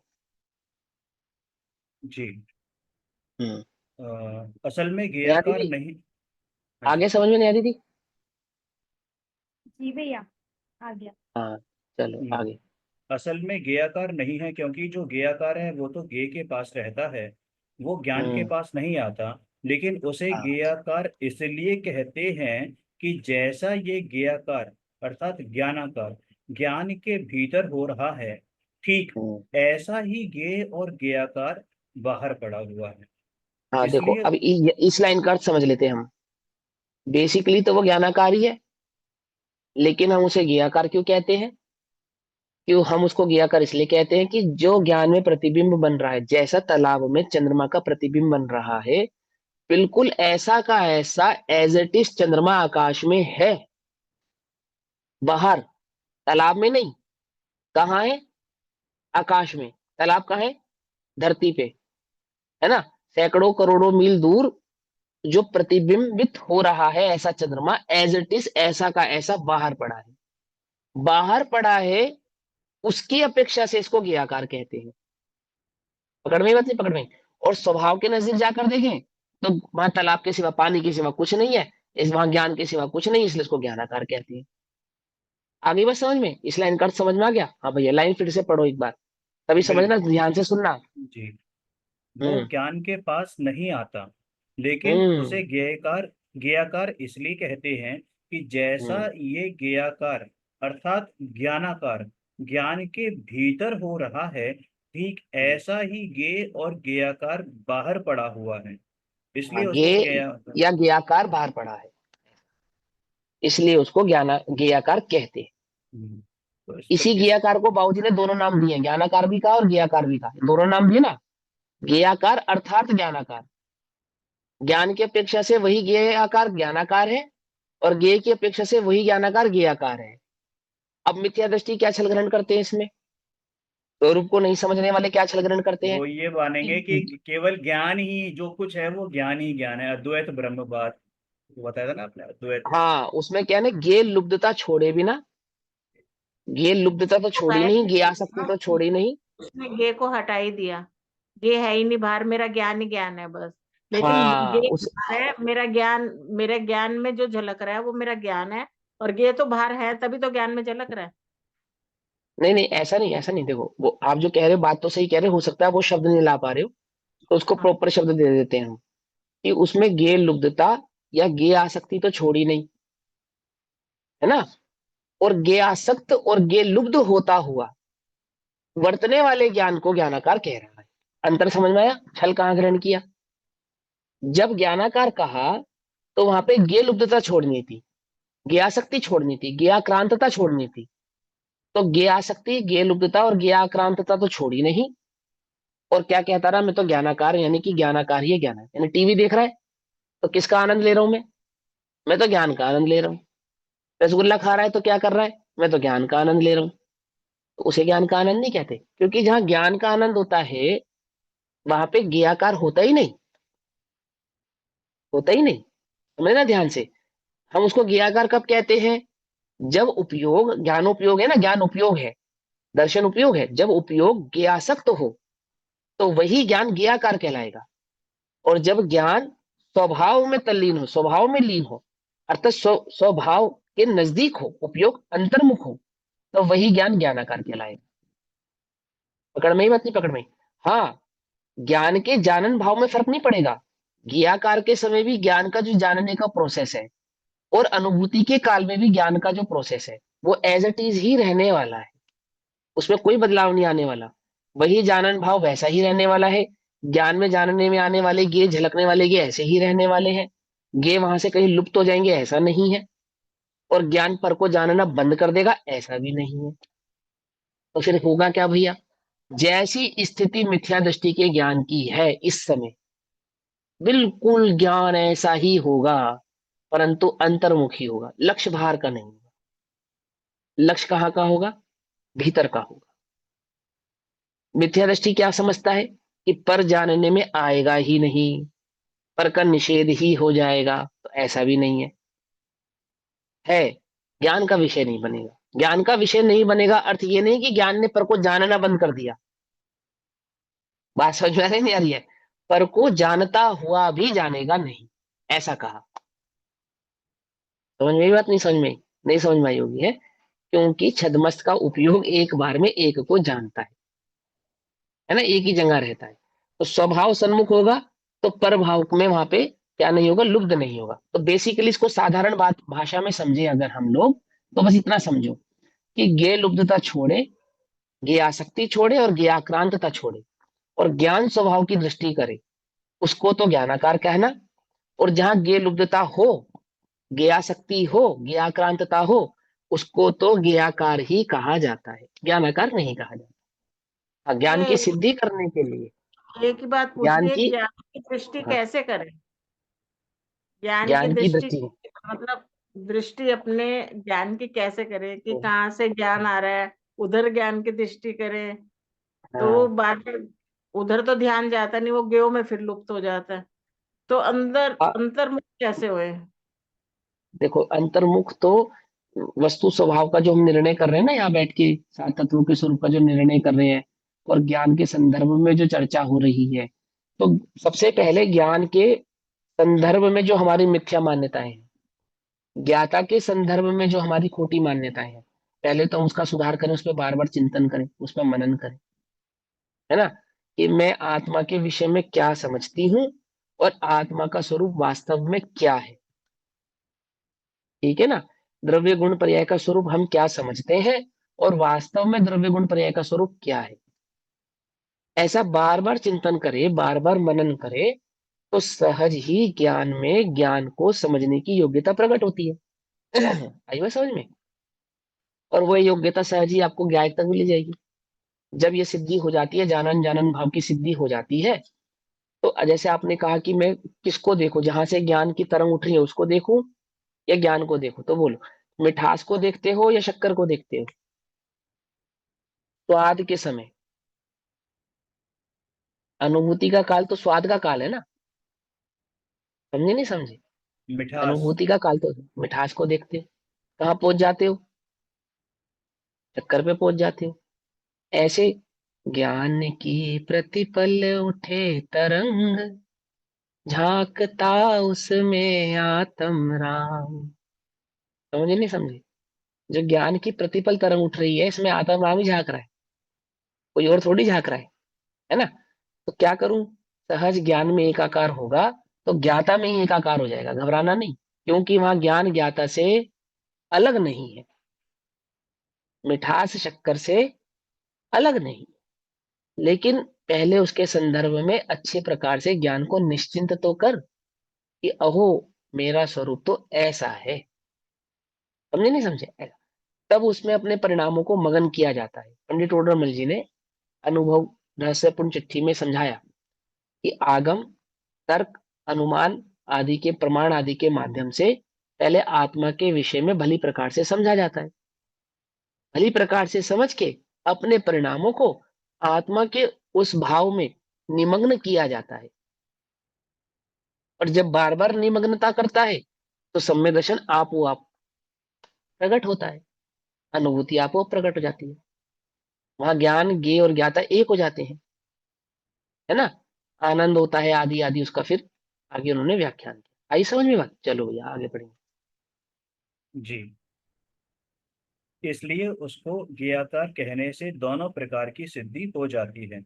जी। हैं। असल में नहीं आती ज्ञाकार थी? नहीं। हाँ जी। आगे समझ में नहीं आती थी? जी भैया, आ गया। हाँ, चलो हम्म, आगे। असल में ज्ञाकार नहीं है, क्योंकि जो ज्ञाकार है वो तो ज्ञ के पास रहता है, वो ज्ञान के हम्म। पास नहीं आता। लेकिन उसे हाँ। ज्ञाकार इसलिए कहते हैं कि जैसा ये ज्ञाकार अर्थात ज्ञानाकार ज्ञान के भीतर हो रहा है, ठीक हम्म। ऐसा ही ज्ञ और ज्ञाकार बाहर पड़ा हुआ है। हाँ देखो, इसलिए अब इस लाइन का अर्थ समझ लेते हैं हम। बेसिकली तो वो ज्ञानाकार ही है, लेकिन हम उसे ज्ञाकार क्यों कहते हैं? क्यों हम उसको ज्ञाकार इसलिए कहते हैं कि जो ज्ञान में प्रतिबिंब बन रहा है, जैसा तालाब में चंद्रमा का प्रतिबिंब बन रहा है, बिल्कुल ऐसा का ऐसा एज इट इज चंद्रमा आकाश में है। बाहर, तालाब में नहीं। कहाँ है? आकाश में। तालाब कहाँ है? धरती पे, है ना? सैकड़ों करोड़ों मील दूर जो प्रतिबिंबित हो रहा है ऐसा चंद्रमा एज इट इज ऐसा का ऐसा बाहर पड़ा है। बाहर पड़ा है, उसकी अपेक्षा से इसको ज्ञाकार कहते हैं। पकड़ में बात नहीं? पकड़ में। और स्वभाव के नजदीक जाकर देखें तो वहां तालाब के सिवा, पानी के सिवा कुछ नहीं है। इस वहां ज्ञान के सिवा कुछ नहीं, इसलिए इसको ज्ञानाकार कहते हैं। आगे बस समझ में, इस लाइन का अर्थ समझ में आ गया? हाँ भैया, लाइन फिर से पढ़ो एक बार, तभी समझना, बिल्कुल ध्यान से सुनना। जी, वो हम्म। ज्ञान के पास नहीं आता, लेकिन हम्म। उसे ज्ञेयकार ज्ञेयकार इसलिए कहते हैं कि जैसा हम्म। ये ज्ञेयकार अर्थात ज्ञानाकार ज्ञान के भीतर हो रहा है, ठीक हम्म। ऐसा ही ज्ञेय और ज्ञेयकार बाहर पड़ा हुआ है, इसलिए आगे, उसको ज्ञेय। या ज्ञाकार बाहर पड़ा है, इसलिए उसको ज्ञानाकार कहते हैं। तो इस पर इसी किस। ज्ञाकार को बाबूजी ने दोनों नाम दिए हैं, ज्ञानाकार भी कहा और ज्ञाकार भी कहा, दोनों नाम दिए ना। ज्ञाकार अर्थात ज्ञानाकार। ज्ञान की अपेक्षा से वही ज्ञेय आकार ज्ञानाकार है, और ज्ञेय की अपेक्षा से वही ज्ञानाकार ज्ञेयाकार है। अब मिथ्या दृष्टि क्या छल ग्रहण करते हैं इसमें? स्वरूप को नहीं समझने वाले क्या छल ग्रहण करते हैं? वो ये मानेंगे कि कि केवल ज्ञान ही जो कुछ है वो ज्ञान ही ज्ञान है, अद्वैत ब्रह्मवाद, वो बताया था ना आपने, अद्वैत। हाँ, उसमें क्या है ना, ज्ञेय लुब्धता छोड़े बिना, ज्ञेय लुब्धता तो तो छोड़ी गायब नहीं, कर ज्ञेय दिया आसक्ति ना तो छोड़ी नहीं। उसने गे को हटा ही दिया। गे है ही नहीं बाहर, मेरा ज्ञान ही ज्ञान है बस। लेकिन हाँ गे उस बाहर है, मेरा ज्ञान, मेरे ज्ञान में जो झलक रहा है वो मेरा ज्ञान है। और गे तो बाहर है, तभी तो ज्ञान में झलक रहा है। नहीं नहीं, ऐसा नहीं, ऐसा नहीं, देखो वो आप जो कह रहे हो बात तो सही कह रहे हो सकता है वो शब्द नहीं ला पा रहे हो, तो उसको हाँ। प्रॉपर शब्द दे देते हैं हम, कि उसमें ज्ञेय लुब्धता या ज्ञेय आसक्ति तो छोड़ी नहीं, है ना? और ज्ञेय आसक्त और ज्ञेय लुब्ध होता हुआ वर्तने वाले ज्ञान को ज्ञानाकार कह रहा है। अंतर समझ में आया? छल कहाँ ग्रहण किया? जब ज्ञानाकार कहा तो वहां पे ज्ञेय लुब्धता छोड़नी थी, ज्ञासक्ति छोड़नी थी, ज्ञाक्रांतता छोड़नी थी। तो ज्ञासक्ति, ज्ञेय लुब्धता और ज्ञाक्रांतता तो छोड़ी नहीं, और क्या कहता रहा, मैं तो ज्ञानाकार, यानी कि ज्ञानाकार ही है ज्ञान है। यानी टीवी देख रहा है तो किसका आनंद ले रहा हूं मैं तो ज्ञान का आनंद ले रहा हूँ। रसगुल्ला खा रहा है तो क्या कर रहा है? मैं तो ज्ञान का आनंद ले रहा हूँ। तो उसे ज्ञान का आनंद नहीं कहते, क्योंकि जहां ज्ञान का आनंद होता है वहां पे ज्ञाकार होता ही नहीं, होता ही नहीं। समझना ध्यान से। हम उसको ज्ञाकार कब कहते हैं? जब उपयोग, ज्ञानोपयोग है ना, ज्ञान उपयोग है, दर्शन उपयोग है, जब उपयोग ज्ञासक्त हो तो वही ज्ञान ज्ञाकार कहलाएगा। और जब ज्ञान स्वभाव में तल्लीन हो, स्वभाव में लीन हो, अर्थात स्वभाव के नजदीक हो, उपयोग अंतर्मुख हो, तो वही ज्ञान ज्ञानाकार कहलाएगा। पकड़ में ही बात नहीं? पकड़ में? हाँ, ज्ञान के जानन भाव में फर्क नहीं पड़ेगा। ज्ञाकार के समय भी ज्ञान का जो जानने का प्रोसेस है, और अनुभूति के काल में भी ज्ञान का जो प्रोसेस है, वो एज इट इज ही रहने वाला है। उसमें कोई बदलाव नहीं आने वाला। वही जानन भाव वैसा ही रहने वाला है। ज्ञान में जानने में आने वाले गे, झलकने वाले गे ऐसे ही रहने वाले हैं। गे वहां से कहीं लुप्त हो जाएंगे ऐसा नहीं है, और ज्ञान पर को जानना बंद कर देगा ऐसा भी नहीं है। तो फिर होगा क्या भैया? जैसी स्थिति मिथ्या दृष्टि के ज्ञान की है इस समय, बिल्कुल ज्ञान ऐसा ही होगा, परंतु अंतर्मुखी होगा, लक्ष्य बाहर का नहीं होगा। लक्ष्य कहाँ का होगा? भीतर का होगा। मिथ्या दृष्टि क्या समझता है? कि पर जानने में आएगा ही नहीं, पर का निषेध ही हो जाएगा, तो ऐसा भी नहीं है। ज्ञान का विषय नहीं बनेगा। ज्ञान का विषय नहीं बनेगा अर्थ ये नहीं कि ज्ञान ने पर को जानना बंद कर दिया। बात समझ में आ रही नहीं आ रही है? पर को जानता हुआ भी जानेगा नहीं, ऐसा कहा। समझ में आई बात? नहीं समझ में आई? नहीं समझ में आई होगी, है? क्योंकि छद्मस्त का उपयोग एक बार में एक को जानता है ना, एक ही जगह रहता है। तो स्वभाव सन्मुख होगा तो पर भाव में वहां पे क्या नहीं होगा, लुब्ध नहीं होगा। तो बेसिकली इसको साधारण बात भाषा में समझे अगर हम लोग, तो बस इतना समझो कि ज्ञेय लुब्धता छोड़े, ज्ञेय आसक्ति छोड़े और ज्ञेय आक्रांतता छोड़े, और ज्ञान स्वभाव की दृष्टि करे, उसको तो ज्ञानाकार कहना। और जहां ज्ञेय लुब्धता हो, ज्ञेयासक्ति हो, ज्ञेयाक्रांतता हो, उसको तो ज्ञेयाकार ही कहा जाता है, ज्ञानाकार नहीं कहा जाता। हाँ, ज्ञान की ये सिद्धि करने के लिए एक ही बात पूछनी ज्ञान है, की, ज्ञान की दृष्टि हाँ, कैसे करें? ज्ञान की ज्ञान की दृष्टि, दृष्टि, मतलब दृष्टि अपने ज्ञान की कैसे करें कि तो, कहाँ से ज्ञान आ रहा है, उधर ज्ञान की दृष्टि करें। तो हाँ, बात, उधर तो ध्यान जाता नहीं, वो ज्ञेय में फिर लुप्त हो जाता है। तो अंदर अंतर्मुख कैसे हुए? देखो अंतर्मुख तो वस्तु स्वभाव का जो हम निर्णय कर रहे हैं ना, यहाँ बैठ के सात तत्वों के स्वरूप का जो निर्णय कर रहे हैं, और ज्ञान के संदर्भ में जो चर्चा हो रही है, तो सबसे पहले ज्ञान के संदर्भ में जो हमारी मिथ्या मान्यताएं हैं, ज्ञाता के संदर्भ में जो हमारी खोटी मान्यताएं हैं, पहले तो हम उसका सुधार करें, उस पर बार बार चिंतन करें, उस पर मनन करें, है ना, कि मैं आत्मा के विषय में क्या समझती हूँ और आत्मा का स्वरूप वास्तव में क्या है। ठीक है ना? द्रव्य गुण पर्याय का स्वरूप हम क्या समझते हैं और वास्तव में द्रव्य गुण पर्याय का स्वरूप क्या है, ऐसा बार बार चिंतन करे, बार बार मनन करे, तो सहज ही ज्ञान में ज्ञान को समझने की योग्यता प्रकट होती है। आई बात समझ में? और वह योग्यता सहज ही आपको ज्ञान तक भी ले जाएगी। जब ये सिद्धि हो जाती है, जानन जानन भाव की सिद्धि हो जाती है, तो जैसे आपने कहा कि मैं किसको देखूं, जहां से ज्ञान की तरंग उठ रही है उसको देखूं या ज्ञान को देखूं, तो बोलो, मिठास को देखते हो या शक्कर को देखते हो? स्वाद के समय, अनुभूति का काल तो स्वाद का काल है ना, समझे नहीं समझे? मिठास। अनुभूति का काल तो मिठास को देखते हो, कहाँ पहुंच जाते हो, शक्कर पे पहुंच जाते हो। ऐसे ज्ञान की प्रतिपल उठे तरंग, झांकता उसमें आत्म राम। समझे नहीं समझे? जो ज्ञान की प्रतिपल तरंग उठ रही है, इसमें आत्म राम ही झांक रहा है, कोई और थोड़ी झांक रहा है ना? तो क्या करूं? सहज ज्ञान में एकाकार होगा तो ज्ञाता में ही एकाकार हो जाएगा, घबराना नहीं, क्योंकि वहां ज्ञान ज्ञाता से अलग नहीं है, मिठास शक्कर से अलग नहीं। लेकिन पहले उसके संदर्भ में अच्छे प्रकार से ज्ञान को निश्चिंत तो कर कि अहो, मेरा स्वरूप तो ऐसा है। समझे नहीं समझे? तब उसमें अपने परिणामों को मगन किया जाता है। पंडित टोडरमल जी ने अनुभव रहस्यपूर्ण चिट्ठी में समझाया कि आगम, तर्क, अनुमान आदि के प्रमाण आदि के माध्यम से पहले आत्मा के विषय में भली प्रकार से समझा जाता है, भली प्रकार से समझ के अपने परिणामों को आत्मा के उस भाव में निमग्न किया जाता है। और जब बार बार निमग्नता करता है तो सम्य दर्शन आप प्रकट होता है, अनुभूति आपो प्रकट हो जाती है, वहां ज्ञान ज्ञेय और ज्ञाता एक हो जाते हैं, है ना? आनंद होता है आदि आदि, उसका फिर आगे उन्होंने व्याख्यान किया। आई समझ में बात? चलो भैया आगे पढ़ेंगे। जी। इसलिए उसको ज्ञाता कहने से दोनों प्रकार की सिद्धि हो जाती है,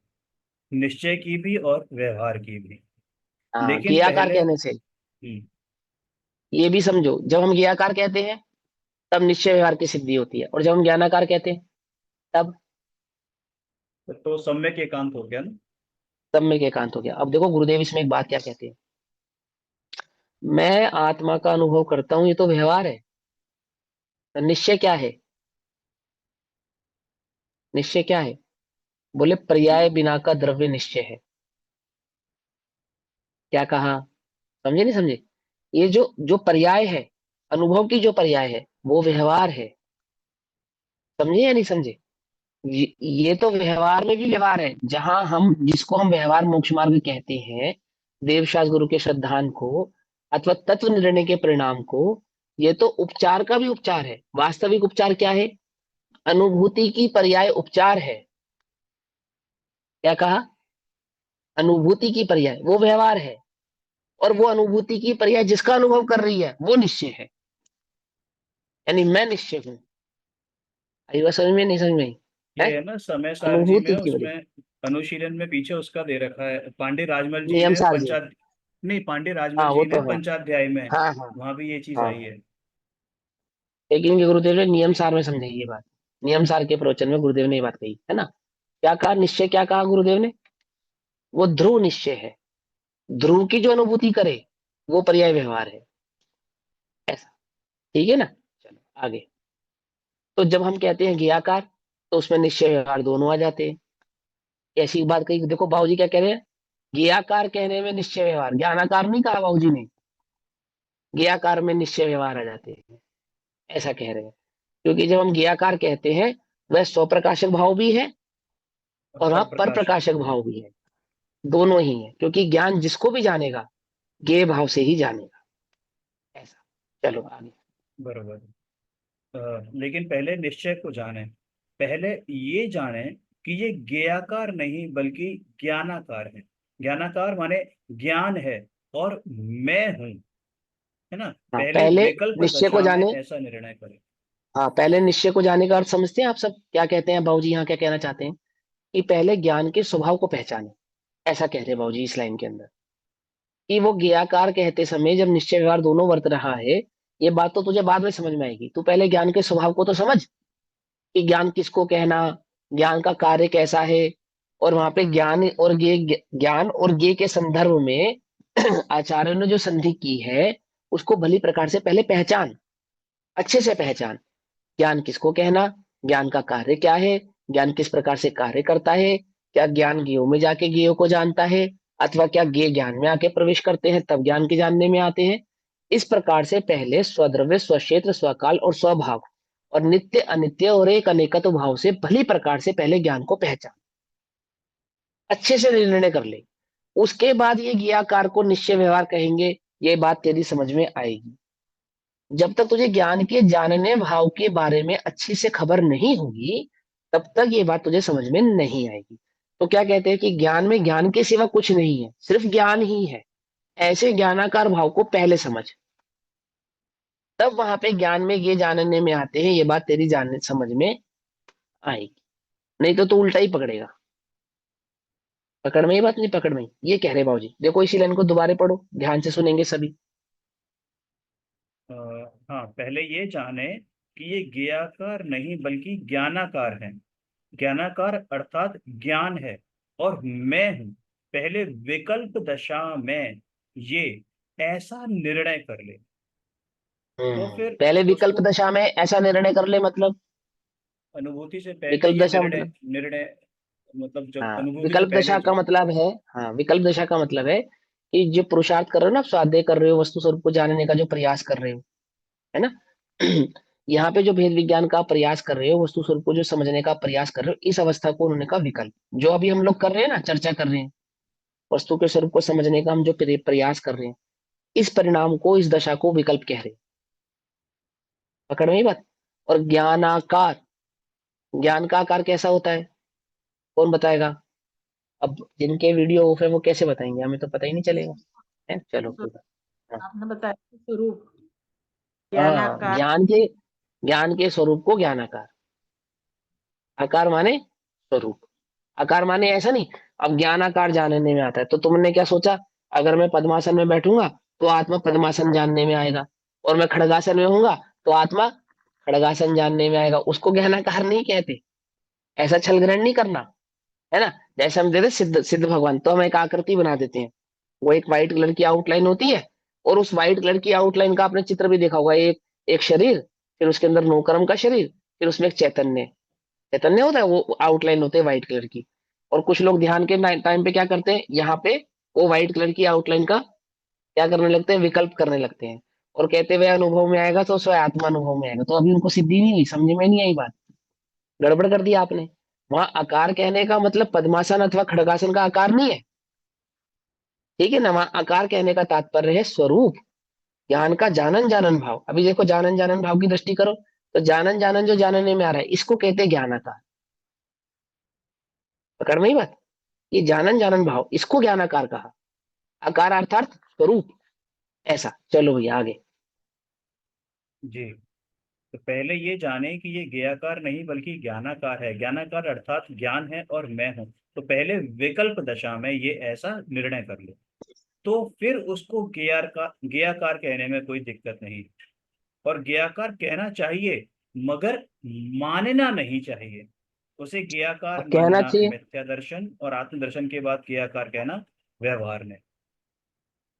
निश्चय की भी और व्यवहार की भी। हाँ, लेकिन ज्ञेयाकार पहले कहने से हम्म, ये भी समझो, जब हम ज्ञेयाकार कहते हैं तब निश्चय व्यवहार की सिद्धि होती है, और जब हम ज्ञानाकार कहते हैं तब तो सम्यक एकांत हो गया ना। तब में एकांत हो गया। अब देखो गुरुदेव इसमें एक बात क्या कहते हैं, मैं आत्मा का अनुभव करता हूं, ये तो व्यवहार है, तो निश्चय क्या है? निश्चय क्या है? बोले पर्याय बिना का द्रव्य निश्चय है। क्या कहा? समझे नहीं समझे? ये जो जो पर्याय है, अनुभव की जो पर्याय है, वो व्यवहार है। समझे या नहीं समझे? ये तो व्यवहार में भी व्यवहार है, जहां हम जिसको हम व्यवहार मोक्ष मार्ग कहते हैं, देवशास्त्र गुरु के श्रद्धान को अथवा तत्व निर्णय के परिणाम को, ये तो उपचार का भी उपचार है। वास्तविक उपचार क्या है? अनुभूति की पर्याय उपचार है। क्या कहा? अनुभूति की पर्याय वो व्यवहार है, और वो अनुभूति की पर्याय जिसका अनुभव कर रही है वो निश्चय है। यानी मैं निश्चय हूं। आई बात समझ में नहीं समझ में आई? है ये है ना समय सारजी में, अनुभूति की उसमें पर्याय। अनुशीलन में पीछे उसका दे रखा है, पांडे राजमल जी नियम ने सार जी। पंचायत, नहीं पांडे राजमल हाँ वो जी ने तो है। पंचाध्याय में, हाँ हाँ वहां भी ये चीज हाँ आई हाँ। है। लेकिन इनके गुरुदेव ने नियम सार में समझाई ये बात। नियम सार के प्रवचन में गुरुदेव ने ये बात कही है ना। क्या कहा निश्चय, क्या कहा गुरुदेव ने? वो ध्रुव निश्चय है। ध्रुव की जो अनुभूति करे वो पर्याय व्यवहार है। ऐसा। ठीक है ना। चलो आगे। तो जब हम कहते हैं ज्ञाकार, तो उसमें निश्चय व्यवहार दोनों आ जाते हैं। ऐसी बात कही, देखो बाबूजी क्या कह रहे हैं, ज्ञाकार कहने में निश्चय व्यवहार, ज्ञानाकार नहीं कहा बाबूजी ने, ज्ञाकार में निश्चय व्यवहार आ जाते हैं, ऐसा कह रहे हैं। क्योंकि जब हम ज्ञाकार कहते हैं, वह स्वप्रकाशक भाव भी है और और वहां पर पर प्रकाश। प्रकाशक भाव भी है। दोनों ही है, क्योंकि ज्ञान जिसको भी जानेगा ज्ञेय भाव से ही जानेगा। ऐसा। चलो आगे। बरोबर। लेकिन पहले निश्चय को जाने, पहले ये जाने कि ये ज्ञाकार नहीं बल्कि ज्ञानाकार है। ज्ञानाकार माने ज्ञान है और मैं हूं, है ना। हाँ पहले पहले विकल्प निश्चय को दशा में जाने। ऐसा निर्णय करें। हाँ पहले निश्चय को जाने का अर्थ समझते हैं आप सब क्या कहते हैं बाबूजी, यहाँ क्या कहना चाहते हैं कि पहले ज्ञान के स्वभाव को पहचाने। ऐसा कह रहे हैं बाबूजी इस लाइन के अंदर, कि वो ज्ञाकार कहते समय जब निश्चय व्यवहार दोनों वर्त रहा है, ये बात तो तुझे बाद में समझ में आएगी। तू पहले ज्ञान के स्वभाव को तो समझ, कि ज्ञान किसको कहना, ज्ञान का कार्य कैसा है। और वहां पे ज्ञान और ज्ञान और ज्ञेय के संदर्भ में आचार्य ने जो संधि की है, उसको भली प्रकार से पहले पहचान, अच्छे से पहचान। ज्ञान किसको कहना, ज्ञान का कार्य क्या है, ज्ञान किस प्रकार से कार्य करता है, क्या ज्ञान ज्ञेयों में जाके ज्ञेयों को जानता है, अथवा क्या ज्ञेय ज्ञान में आके प्रवेश करते हैं तब ज्ञान के जानने में आते हैं। इस प्रकार से पहले स्वद्रव्य, स्वक्षेत्र, स्वकाल और स्वभाव और नित्य अनित्य और एक अनेकत्व भाव से भली प्रकार से पहले ज्ञान को पहचान, अच्छे से निर्णय कर ले। उसके बाद ये ज्ञाकार को निश्चय व्यवहार कहेंगे। ये बात तेरी समझ में आएगी। जब तक तुझे ज्ञान के जानने भाव के बारे में अच्छी से खबर नहीं होगी, तब तक ये बात तुझे समझ में नहीं आएगी। तो क्या कहते हैं कि ज्ञान में ज्ञान के सिवा कुछ नहीं है, सिर्फ ज्ञान ही है। ऐसे ज्ञानाकार भाव को पहले समझ, तब वहां पे ज्ञान में ये जानने में आते हैं। ये बात तेरी जानने समझ में आएगी। नहीं तो तू उल्टा ही पकड़ेगा। पकड़ में ही बात नहीं, पकड़ में ही ये कह रहे बाबूजी। देखो इसी लाइन को दोबारा पढ़ो, ध्यान से सुनेंगे सभी। अ, हाँ, पहले ये जाने कि ये ज्ञाकार नहीं बल्कि ज्ञानाकार है। ज्ञानाकार अर्थात ज्ञान है और मैं हूं। पहले विकल्प दशा में ये ऐसा निर्णय कर ले, तो फिर पहले विकल्प उसको दशा में ऐसा निर्णय कर ले मतलब, अनुभूति से पहले विकल्प ये दशा निर्णय मतलब, निर्णय मतलब जब हाँ अनुभूति से विकल्प पहले दशा का जो। मतलब है, हाँ विकल्प दशा का मतलब है कि जो पुरुषार्थ कर रहे हो ना, आप स्वाध्याय कर रहे हो, वस्तु स्वरूप को जानने का जो प्रयास कर रहे हो, है ना। यहाँ पे जो भेद विज्ञान का प्रयास कर रहे हो, वस्तु स्वरूप को जो समझने का प्रयास कर रहे हो, इस अवस्था को उन्होंने कहा विकल्प। जो अभी हम लोग कर रहे हैं ना, चर्चा कर रहे हैं, वस्तु के स्वरूप को समझने का हम जो प्रयास कर रहे हैं, इस परिणाम को, इस दशा को विकल्प कह रहे हैं। पकड़ में ही बात। और ज्ञानाकार, ज्ञान का आकार कैसा होता है, कौन बताएगा? अब जिनके वीडियो ऑफ है वो कैसे बताएंगे, हमें तो पता ही नहीं चलेगा। है चलो कोई बात। हाँ आपने बताया स्वरूप हाँ, ज्ञानाकार। ज्ञान के स्वरूप को ज्ञानाकार। आकार माने स्वरूप, आकार माने ऐसा नहीं। अब ज्ञानाकार जानने में आता है, तो तुमने क्या सोचा, अगर मैं पद्मासन में बैठूंगा तो आत्मा पद्मासन जानने में आएगा, और मैं खड़गासन में होऊंगा तो आत्मा खड़गासन जानने में आएगा। उसको ज्ञानाकार नहीं कहते। ऐसा छल ग्रहण नहीं करना, है ना। जैसे हम देते सिद्ध सिद्ध भगवान, तो हम एक आकृति बना देते हैं। वो एक व्हाइट कलर की आउटलाइन होती है, और उस व्हाइट कलर की आउटलाइन का आपने चित्र भी देखा होगा। एक एक शरीर, फिर उसके अंदर नौकरम का शरीर, फिर उसमें एक चैतन्य, चैतन्य होता है, वो आउटलाइन होते है व्हाइट कलर की। और कुछ लोग ध्यान के टाइम पे क्या करते हैं, यहाँ पे वो व्हाइट कलर की आउटलाइन का क्या करने लगते हैं, विकल्प करने लगते हैं। और कहते हुए अनुभव में आएगा तो स्वयं आत्मा अनुभव में आएगा। तो अभी उनको सिद्धि नहीं हुई, समझ में नहीं आई बात, गड़बड़ कर दिया आपने। वहां आकार कहने का मतलब पद्मासन अथवा खड़गासन का आकार नहीं है, ठीक है ना। वहां आकार कहने का तात्पर्य है स्वरूप, ज्ञान का जानन जानन भाव। अभी देखो जानन जानन भाव की दृष्टि करो, तो जानन जानन जो जानने में आ रहा है, इसको कहते हैं ज्ञान आकार। पकड़ में ही बात। ये जानन जानन भाव, इसको ज्ञानाकार कहा। आकार अर्थात स्वरूप, ऐसा। चलो भैया आगे। जी। तो पहले ये जाने कि ये ज्ञाकार नहीं बल्कि ज्ञानाकार है। ज्ञानाकार अर्थात ज्ञान है और मैं हूं। तो पहले विकल्प दशा में ये ऐसा निर्णय कर लो, तो फिर उसको ज्ञाकार कहने में कोई दिक्कत नहीं। और ज्ञाकार कहना चाहिए, मगर मानना नहीं चाहिए। उसे ज्ञाकार अब कहना मानना चाहिए। मिथ्या दर्शन, और आत्मदर्शन के बाद ज्ञाकार कहना व्यवहार में।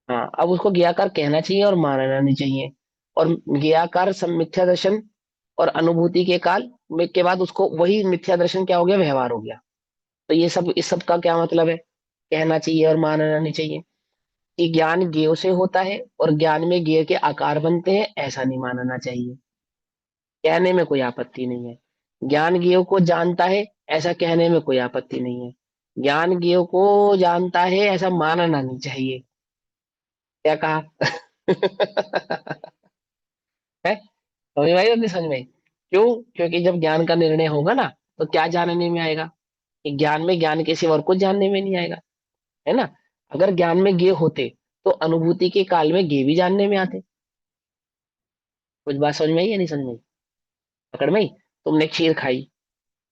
हाँ, अब उसको ज्ञाकार कहना चाहिए और मानना नहीं चाहिए। और ज्ञाकार मिथ्या दर्शन और अनुभूति के काल में के बाद उसको वही मिथ्या दर्शन क्या हो गया, व्यवहार हो गया। तो ये सब, इस सब का क्या मतलब है, कहना चाहिए और मानना नहीं चाहिए। कि ज्ञान ज्ञेय से होता है और ज्ञान में ज्ञेय के आकार बनते हैं, ऐसा नहीं मानना चाहिए। कहने में कोई आपत्ति नहीं है। ज्ञान ज्ञेय को जानता है, ऐसा कहने में कोई आपत्ति नहीं है। ज्ञान ज्ञेय को जानता है, ऐसा मानना नहीं चाहिए। क्या कहा? है, समझ में आई बात नहीं समझ में आई? क्यों? क्योंकि जब ज्ञान का निर्णय होगा ना, तो क्या जानने में आएगा? कि ज्ञान में ज्ञान के सिवा और कुछ जानने में नहीं आएगा, है ना। अगर ज्ञान में ज्ञेय होते, तो अनुभूति के काल में ज्ञेय भी जानने में आते। कुछ बात समझ में आई या नहीं समझ में आई? पकड़ में आई? तुमने खीर खाई,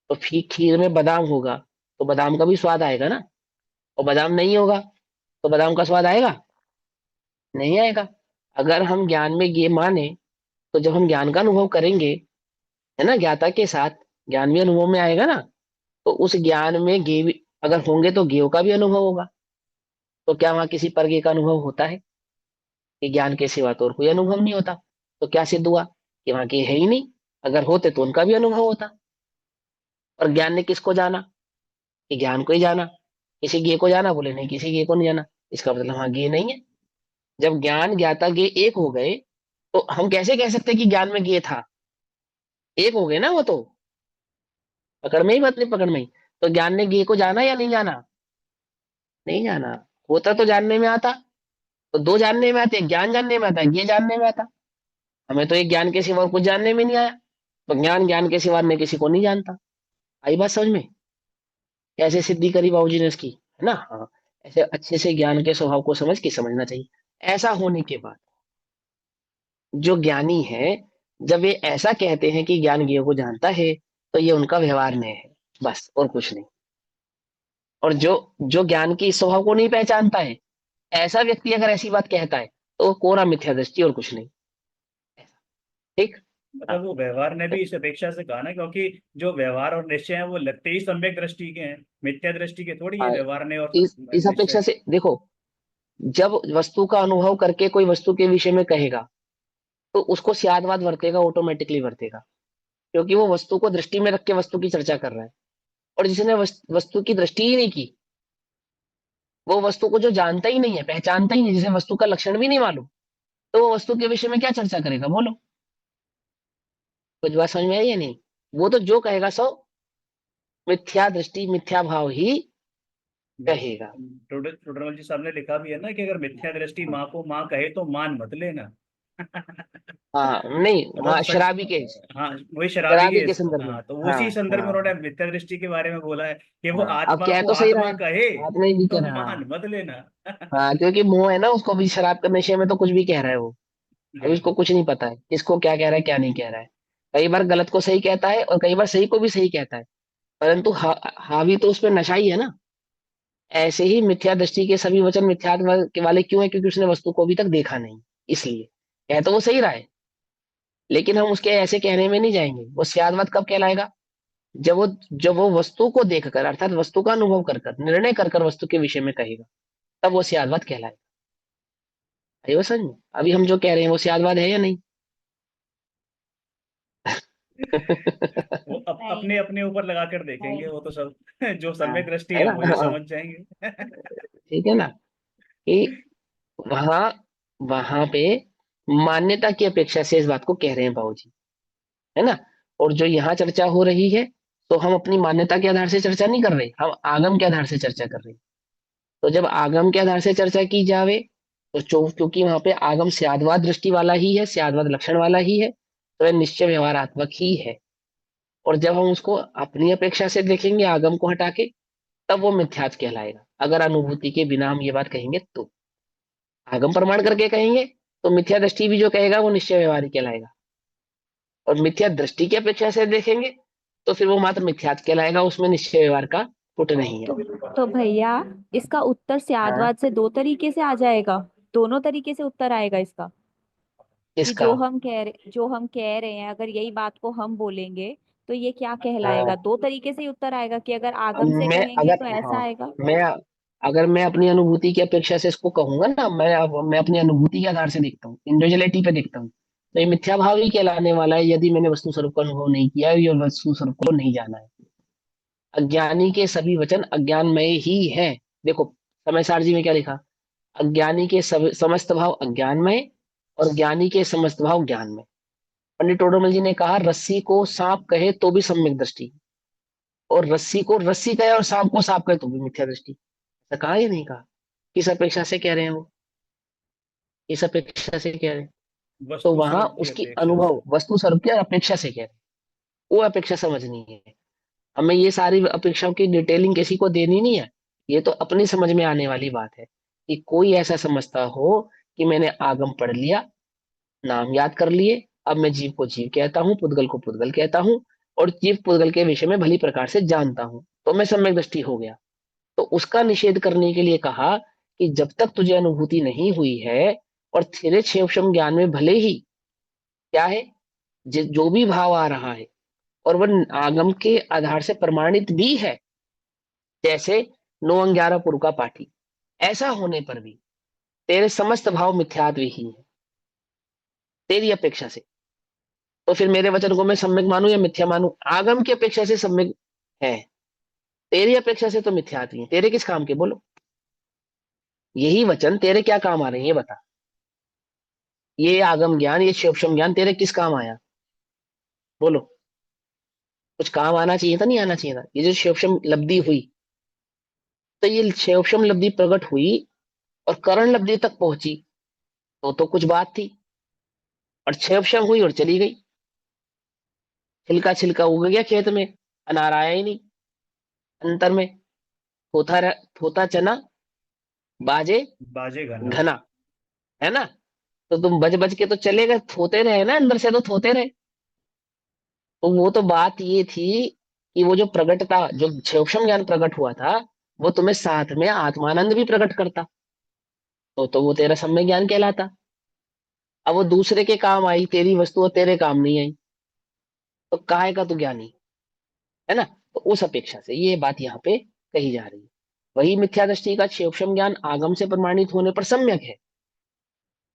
तो फिर खीर में बादाम होगा, तो बादाम का भी स्वाद आएगा ना। और बादाम नहीं होगा, तो बादाम का स्वाद आएगा? नहीं आएगा। अगर हम ज्ञान में ज्ञेय माने, तो जब हम ज्ञान का अनुभव करेंगे, है ना, ज्ञाता के साथ, ज्ञान भी अनुभव में आएगा ना। तो उस ज्ञान में ज्ञेय भी अगर होंगे, तो ज्ञेय का भी अनुभव होगा। तो क्या वहां किसी पर ज्ञेय का अनुभव होता है? कि ज्ञान के सिवा तो और कोई अनुभव नहीं होता। तो क्या सिद्ध हुआ? कि वहां के है ही नहीं। अगर होते तो उनका भी अनुभव होता। और ज्ञान ने किसको जाना? कि ज्ञान को ही जाना। किसी ज्ञेय को जाना? बोले नहीं, किसी ज्ञेय को नहीं जाना। इसका मतलब वहां ज्ञेय नहीं है। जब ज्ञान ज्ञाता ज्ञेय एक हो गए, तो हम कैसे कह सकते कि ज्ञान में ज्ञेय था? एक हो गए ना वो तो। पकड़ में ही बात नहीं, पकड़ में ही। तो ज्ञान ने ज्ञेय को जाना या नहीं जाना? नहीं जाना। होता तो जानने में आता। तो दो जानने में आते, ज्ञान जानने में आता है, ज्ञेय जानने में आता। हमें तो एक ज्ञान के सिवा और कुछ जानने में नहीं आया। तो ज्ञान ज्ञान के सिवा अन्य किसी को नहीं जानता। आई बात समझ में? कैसे सिद्धि करी बाबूजी ने इसकी, है ना। हाँ, ऐसे अच्छे से ज्ञान के स्वभाव को समझ के समझना चाहिए। ऐसा होने के बाद जो ज्ञानी है, जब ये ऐसा कहते हैं कि ज्ञान ज्ञेय को जानता है, तो ये उनका व्यवहार में है, बस और कुछ नहीं। और जो जो ज्ञान की इस स्वभाव को नहीं पहचानता है, ऐसा व्यक्ति अगर ऐसी बात कहता है, तो वो कोरा मिथ्या दृष्टि और कुछ नहीं। ठीक। हाँ, मतलब वो व्यवहार ने भी इस अपेक्षा से कहा ना, क्योंकि जो व्यवहार और निश्चय है वो लगते ही सम्यक दृष्टि के हैं, मिथ्या दृष्टि के थोड़ी है हाँ, व्यवहार ने और इस अपेक्षा निश्चय। से देखो, जब वस्तु का अनुभव करके कोई वस्तु के विषय में कहेगा, तो उसको स्यादवाद वर्तेगा, ऑटोमेटिकली वर्तेगा। क्योंकि वो वस्तु को दृष्टि में रख के वस्तु की चर्चा कर रहा है। और जिसने वस्तु की दृष्टि ही नहीं की, वो वस्तु को जो जानता ही नहीं है, पहचानता ही नहीं, जिसे वस्तु का लक्षण भी नहीं मालूम, तो वो वस्तु के विषय में क्या चर्चा करेगा? बोलो। कुछ बात समझ में आई या नहीं? वो तो जो कहेगा सो मिथ्या दृष्टि, मिथ्या भाव ही कहेगा। टोडरमल जी साहब ने लिखा भी है ना कि अगर मिथ्या दृष्टि हाँ, माँ को माँ कहे तो मान मत लेना। हाँ, नहीं, मतलब वहाँ सच। शराबी के, हाँ, वही शराबी शराबी के के संदर्भ में। हाँ, तो हाँ, उसी संदर्भ में उन्होंने हाँ, मिथ्या दृष्टि के बारे में बोला है कि वो हाँ, अब आत्मा कह को तो सही रहा आत्मा है। कहे बात नहीं भी तो कह रहा। हाँ, मान मत लेना। हाँ, क्योंकि मोह है ना उसको, भी शराब के नशे में तो कुछ भी कह रहा है वो। अभी उसको बिल्कुल। कुछ नहीं पता है किसको क्या कह रहा है, क्या नहीं कह रहा है। कई बार गलत को सही कहता है, और कई बार सही को भी सही कहता है। परंतु हावी तो उस पर नशा ही है ना। ऐसे ही मिथ्या दृष्टि के सभी वचन मिथ्यात्व के वाले क्यों है? क्योंकि उसने वस्तु को अभी तक देखा नहीं, इसलिए। कह तो वो सही रहा है, लेकिन हम उसके ऐसे कहने में नहीं जाएंगे। वो स्यादवाद कब कहलाएगा? जब वो वस्तु को देखकर, अर्थात वस्तु का अनुभव कर कर, निर्णय कर कर वस्तु के विषय में कहेगा, तब वो स्यादवाद कहलाएगा। अरे वो समझ में? अभी हम जो कह रहे हैं वो स्यादवाद है या नहीं? वो नहीं अपने अपने ऊपर लगा कर देखेंगे नहीं। वो तो सब। जो हाँ, सम्यक दृष्टि है है ना। वही हाँ, समझ जाएंगे। ठीक है ना। कि वहां वहां पे मान्यता की अपेक्षा से इस बात को कह रहे हैं बाबूजी, है ना। और जो यहाँ चर्चा हो रही है, तो हम अपनी मान्यता के आधार से चर्चा नहीं कर रहे, हम आगम के आधार से चर्चा कर रहे हैं। तो जब आगम के आधार से चर्चा की जावे, तो क्योंकि वहां पे आगम स्यादवाद दृष्टि वाला ही है, स्यादवाद लक्षण वाला ही है, तो वह निश्चय व्यवहारात्मक ही है। और जब हम उसको अपनी अपेक्षा से देखेंगे, आगम को हटा के, तब वो मिथ्यात्व कहलाएगा। अगर अनुभूति के बिना हम ये बात कहेंगे तो, आगम प्रमाण करके कहेंगे तो मिथ्या दृष्टि भी जो कहेगा वो निश्चय व्यवहारिक कहलाएगा, और मिथ्या दृष्टि की अपेक्षा से देखेंगे तो फिर वो मात्र मिथ्यात्व कहलाएगा, उसमें निश्चय व्यवहार का फुट नहीं है। तो भैया इसका उत्तर हाँ, स्यादवाद से दो तरीके से आ जाएगा, दोनों तरीके से उत्तर आएगा इसका। कि इसका, जो हम कह रहे हैं, अगर यही बात को हम बोलेंगे तो ये क्या कहलाएगा, हाँ, दो तरीके से ही उत्तर आएगा कि अगर अब आगम से मैं कहेंगे अगर, तो ऐसा हाँ, आएगा। मैं अगर मैं अपनी अनुभूति की अपेक्षा से इसको कहूंगा ना, मैं अपनी अनुभूति के आधार से देखता हूँ, इंडिविजुअलिटी पे देखता हूँ, तो ये मिथ्या भाव ही कहलाने वाला है, यदि मैंने वस्तु स्वरूप का अनुभव नहीं किया है या वस्तु स्वरूप को नहीं जाना है। अज्ञानी के सभी वचन अज्ञानमय ही हैं। देखो समय सारजी में क्या लिखा, अज्ञानी के समस्त भाव अज्ञानमय और ज्ञानी के समस्त भाव ज्ञानमय। पंडित टोडरमल जी ने कहा रस्सी को सांप कहे तो भी सम्यक दृष्टि, और रस्सी को रस्सी कहे और सांप को सांप कहे तो भी मिथ्या दृष्टि। ऐसा कहा या नहीं कहा? किस अपेक्षा से कह रहे हैं वो, किस अपेक्षा से कह रहे हैं? तो वस्तु वहां स्वरूप की उसकी अपेक्षा से। अनुभव वस्तु स्वरूप की अपेक्षा से कह रहे हैं, वो अपेक्षा समझनी है। हमें ये सारी अपेक्षाओं की डिटेलिंग किसी को देनी नहीं है, ये तो अपनी समझ में आने वाली बात है। कि कोई ऐसा समझता हो कि मैंने आगम पढ़ लिया, नाम याद कर लिए, अब मैं जीव को जीव कहता हूँ, पुद्गल को पुद्गल कहता हूँ, और जीव पुद्गल के विषय में भली प्रकार से जानता हूँ, तो मैं सम्यक दृष्टि हो गया। तो उसका निषेध करने के लिए कहा कि जब तक तुझे अनुभूति नहीं हुई है और तेरे क्षेपक्षम ज्ञान में भले ही क्या है, जो भी भाव आ रहा है और वह आगम के आधार से प्रमाणित भी है, जैसे 9-11 पुर का पाठी, ऐसा होने पर भी तेरे समस्त भाव मिथ्यात्व ही है तेरी अपेक्षा से, तो फिर मेरे वचन को मैं सम्यक मानूं या मिथ्या मानूं? आगम की अपेक्षा से सम्यक है, तेरी अपेक्षा से तो मिथ्यात्व ही है। तेरे किस काम के बोलो? यही वचन तेरे क्या काम आ रहे हैं ये बता। ये आगम ज्ञान, ये शिवक्षम ज्ञान तेरे किस काम आया? बोलो। कुछ काम आना चाहिए था, नहीं आना चाहिए था? ये जो शिवक्षम लब्धि हुई, तो ये शिवक्षम लब्धि प्रकट हुई और करण लब्धि तक पहुंची, तो कुछ बात थी। और शिवक्षम हुई और चली गई, छिलका छिलका उग गया खेत में, अनार आया ही नहीं। अंतर में थोथा चना बाजे बाजे घना। घना, है ना? तो तुम बज बज के तो चले गए, थोते रहे ना, अंदर से तो थोते रहे। तो वो तो बात ये थी कि वो जो प्रगटता, जो सूक्ष्म ज्ञान प्रकट हुआ था, वो तुम्हें साथ में आत्मानंद भी प्रकट करता, तो वो तेरा सम्य ज्ञान कहलाता। अब वो दूसरे के काम आई, तेरी वस्तु और तेरे काम नहीं आई, तो काहे का तू ज्ञानी, है ना? तो उस अपेक्षा से ये बात यहाँ पे कही जा रही है। वही मिथ्या दृष्टि का सूक्ष्म ज्ञान आगम से प्रमाणित होने पर सम्यक है,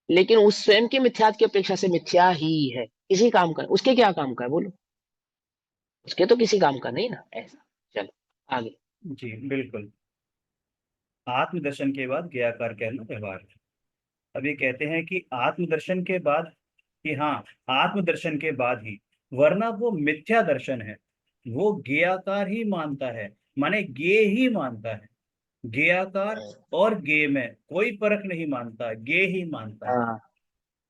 लेकिन उस स्वयं के मिथ्यात्व की अपेक्षा से मिथ्या ही है। किसी काम का, उसके क्या काम का है बोलो? उसके तो किसी काम का नहीं ना, ऐसा। चलो आगे। जी बिल्कुल। आत्मदर्शन के बाद ज्ञाकार कहना व्यवहार है। अब ये कहते हैं कि आत्मदर्शन के बाद, कि हाँ, आत्मदर्शन के बाद ही, वरना वो मिथ्या दर्शन है, वो ज्ञाकार ही मानता है, माने ज्ञेय ही मानता है। ज्ञाकार और ज्ञेय में कोई फर्क नहीं मानता, ज्ञेय ही मानता है। हाँ,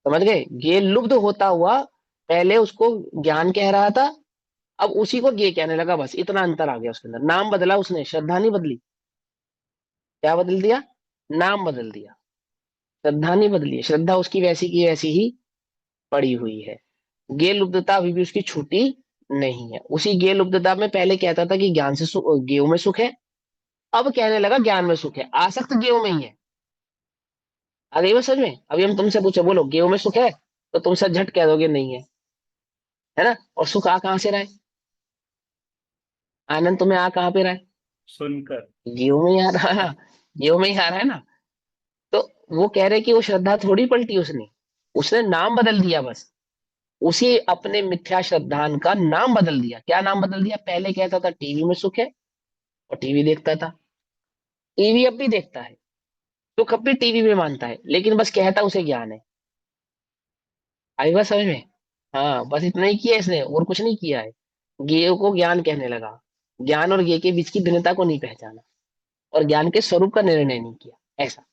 समझ गए? ये लुप्त होता हुआ पहले उसको ज्ञान कह रहा था, अब उसी को ज्ञेय कहने लगा, बस इतना अंतर आ गया उसके अंदर। नाम बदला उसने, श्रद्धा नहीं बदली। क्या बदल दिया? नाम बदल दिया, श्रद्धा नहीं बदली है। श्रद्धा उसकी वैसी की वैसी ही पड़ी हुई है। ज्ञेय लुप्तता अभी भी उसकी छूटी नहीं है। उसी ज्ञेय लुप्तता में पहले कहता था कि ज्ञान से ज्ञेय में सुख है, अब कहने लगा ज्ञान में सुख है, आसक्त ज्ञेय में ही है। आ गई बात समझ में? अभी हम तुमसे पूछे, बोलो ज्ञेय में सुख है, तो तुम सब झट कह दोगे नहीं है ना? और सुख आ कहाँ से रहा है? आनंद तुम्हें आ कहाँ पे रहा है? सुनकर। गेहूं में ही आ रहा है ना, गेहूं में ही आ रहा है ना। तो वो कह रहे कि वो श्रद्धा थोड़ी पलटी उसने, उसने नाम बदल दिया बस। उसी अपने मिथ्या श्रद्धान का नाम बदल दिया। क्या नाम बदल दिया? पहले कहता था टीवी में सुख है और टीवी देखता था, टीवी अब भी देखता है, सुख अब भी टीवी में मानता है, लेकिन बस कहता उसे ज्ञान है। आई बात समझ में? हाँ, बस इतना ही किया इसने, और कुछ नहीं किया है। ज्ञेय को ज्ञान कहने लगा, ज्ञान और ज्ञेय के बीच की भिन्नता को नहीं पहचाना, और ज्ञान के स्वरूप का निर्णय नहीं किया, ऐसा।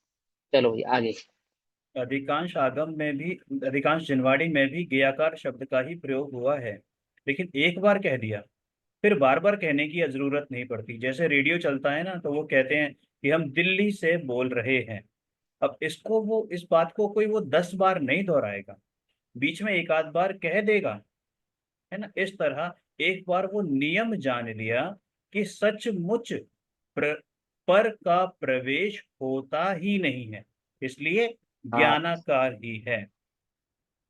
चलो भाई आगे। अधिकांश आगम में भी, अधिकांश जिनवाड़ी में भी ज्ञाकार शब्द का ही प्रयोग हुआ है, लेकिन एक बार कह दिया। फिर बार बार कहने की जरूरत नहीं पड़ती। जैसे रेडियो चलता है ना, तो वो कहते हैं कि हम दिल्ली से बोल रहे हैं। अब इसको वो, इस बात को कोई वो 10 बार नहीं दोहराएगा, बीच में एक आध बार कह देगा, है ना। इस तरह एक बार वो नियम जान लिया कि सचमुच प्र, पर का प्रवेश होता ही नहीं है, इसलिए हाँ, ज्ञानाकार ही है।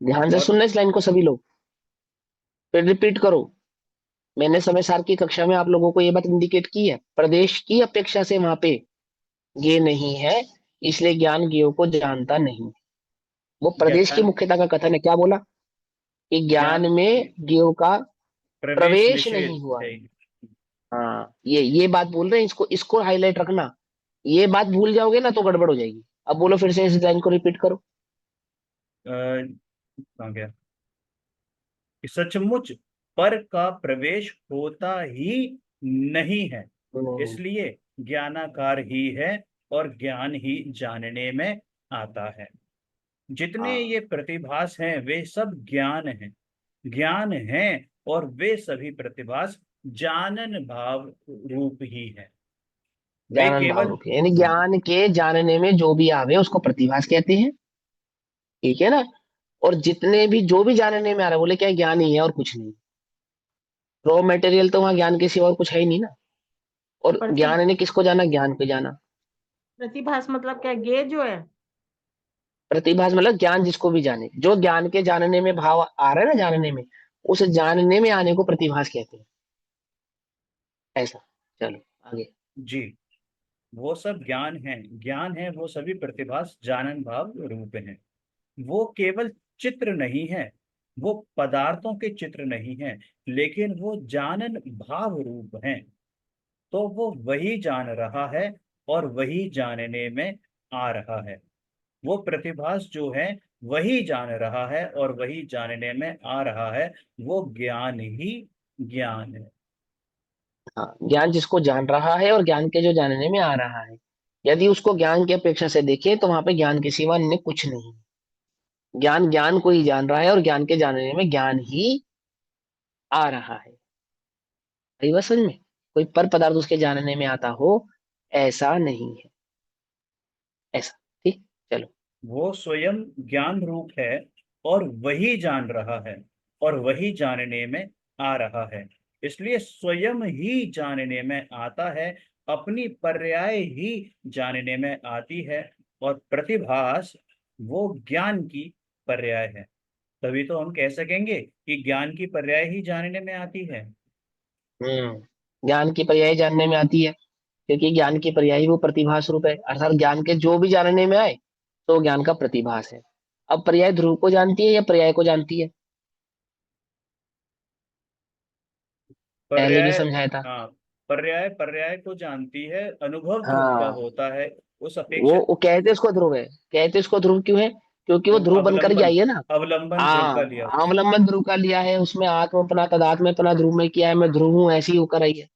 ध्यान से और सुनना इस लाइन को सभी लोग, फिर रिपीट करो। मैंने समय सार की कक्षा में आप लोगों को ये बात इंडिकेट की है, प्रदेश की अपेक्षा से वहां पे गे नहीं है, इसलिए ज्ञान गेय को जानता नहीं। वो प्रदेश की ज्ञान, मुख्यता का कथन है, क्या बोला? कि ज्ञान ज्ञान में गेय का प्रवेश प्रवेश नहीं निषेध हुआ है। है। हाँ, ये बात बोल रहे हैं, इसको इसको हाईलाइट रखना। ये बात भूल जाओगे ना तो गड़बड़ हो जाएगी। अब बोलो फिर से इस लाइन को रिपीट करो। कहाँ गया? कि सचमुच पर का प्रवेश होता ही नहीं है, हम्म, इसलिए ज्ञानाकार ही है, और ज्ञान ही जानने में आता है। जितने हाँ, ये प्रतिभास हैं वे सब ज्ञान हैं, ज्ञान हैं, और वे सभी प्रतिभास जानन भाव रूप ही है। वे जानन भाव केवल, रूप है, यानी ज्ञान के जानने में जो भी आवे उसको प्रतिभास कहते हैं। ठीक है ना? और जितने भी जो भी जानने में आ रहा है, बोले क्या, ज्ञान ही है और कुछ नहीं। रॉ मटेरियल तो वहां ज्ञान के सिवा और कुछ है ही नहीं ना। और प्रति ज्ञान ने किसको जाना? ज्ञान को जाना। प्रतिभास मतलब क्या, गे जो है? प्रतिभास मतलब ज्ञान जिसको भी जाने, जो ज्ञान के जानने में भाव आ रहा है ना, जानने में, उस जानने में आने को प्रतिभास कहते हैं। ऐसा। चलो आगे। जी, वो सब ज्ञान है, ज्ञान है, वो सभी प्रतिभास जानन भाव रूप हैं। वो केवल चित्र नहीं है, वो पदार्थों के चित्र नहीं है, लेकिन वो जानन भाव रूप हैं। तो वो वही जान रहा है और वही जानने में आ रहा है। वो प्रतिभास जो है वही जान रहा है और वही जानने में आ रहा है। वो ज्ञान ही ज्ञान है। हाँ, ज्ञान जिसको जान रहा है और ज्ञान के जो जानने में आ रहा है, यदि उसको ज्ञान की अपेक्षा से देखें तो वहां पे ज्ञान के सिवा अन्य कुछ नहीं। ज्ञान ज्ञान को ही जान रहा है और ज्ञान के जानने में ज्ञान ही आ रहा है। आई बात समझ में? कोई पर पदार्थ उसके जानने में आता हो, ऐसा नहीं है। ऐसा। ठीक। चलो। वो स्वयं ज्ञान रूप है और वही जान रहा है और वही जानने में आ रहा है, इसलिए स्वयं ही जानने में आता है, अपनी पर्याय ही जानने में आती है। और प्रतिभास वो ज्ञान की पर्याय है। तभी तो हम कह सकेंगे कि ज्ञान की पर्याय ही जानने में आती है। ज्ञान की पर्याय जानने में आती है, क्योंकि ज्ञान की पर्याय वो प्रतिभास रूप है, अर्थात ज्ञान के जो भी जानने में आए तो ज्ञान का प्रतिभास है। अब पर्याय ध्रुव को जानती है या पर्याय को जानती है? पहले भी पर्याय, समझाया था। हाँ, पर्याय पर्याय को जानती है, अनुभव ध्रुव का हाँ, होता है उस वो अपेक्षित। वो कहते उसको ध्रुव है। कहते उसको ध्रुव क्यों है? क्योंकि वो वो ध्रुव बनकर के अवलंबन, आई है ना। अवलंबन ध्रुव का हाँ, लिया। अवलंबन ध्रुव का लिया है, उसमें आत्म अपना तदात्म अपना ध्रुव में किया है, मैं ध्रुव हूँ ऐसी ही होकर आई है।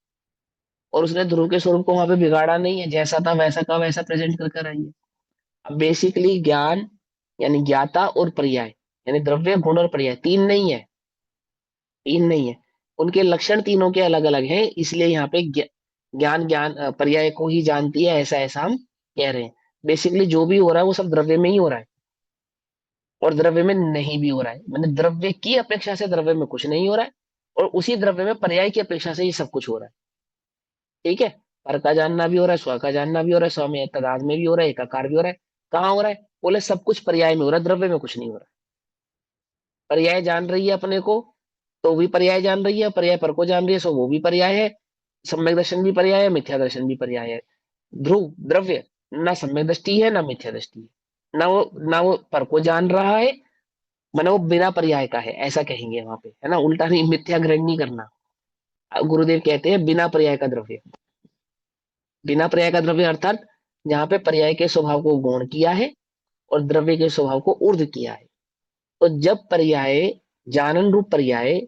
और उसने ध्रुव के स्वरूप को वहां पे बिगाड़ा नहीं है, जैसा था वैसा का वैसा प्रेजेंट कर कर आई है। अब बेसिकली ज्ञान यानी ज्ञाता और पर्याय, यानी द्रव्य गुण और पर्याय, तीन नहीं है। तीन नहीं है, उनके लक्षण तीनों के अलग अलग हैं, इसलिए यहाँ पे ज्ञान ज्ञान पर्याय को ही जानती है, ऐसा ऐसा हम कह रहे हैं। बेसिकली जो भी हो रहा है वो सब द्रव्य में ही हो रहा है, और द्रव्य में नहीं भी हो रहा है। मैंने द्रव्य की अपेक्षा से द्रव्य में कुछ नहीं हो रहा है, और उसी द्रव्य में पर्याय की अपेक्षा से ये सब कुछ हो रहा है। ठीक है? पर का जानना भी हो रहा है, स्व का जानना भी हो रहा है, स्व में तदाद में भी हो रहा है, एकाकार भी हो रहा है। कहाँ हो रहा है? बोले सब कुछ पर्याय में हो रहा है, द्रव्य में कुछ नहीं हो रहा है। पर्याय जान रही है अपने को, तो भी पर्याय जान रही है, पर्याय पर को जान रही है, सो वो भी पर्याय है। सम्यक दर्शन भी पर्याय है, मिथ्या दर्शन भी पर्याय है। ध्रुव द्रव्य ना सम्यक दृष्टि है ना मिथ्या दृष्टि है, ना वो पर को जान रहा है, माने वो बिना पर्याय का है, ऐसा कहेंगे वहां पे, है ना। उल्टा नहीं, मिथ्या ग्रहण नहीं करना। गुरुदेव कहते हैं बिना पर्याय का द्रव्य। बिना पर्याय का द्रव्य अर्थात जहाँ पे पर्याय के स्वभाव को गौण किया है और द्रव्य के स्वभाव को ऊर्ध्व किया है। तो जब पर्याय, जानन रूप पर्याय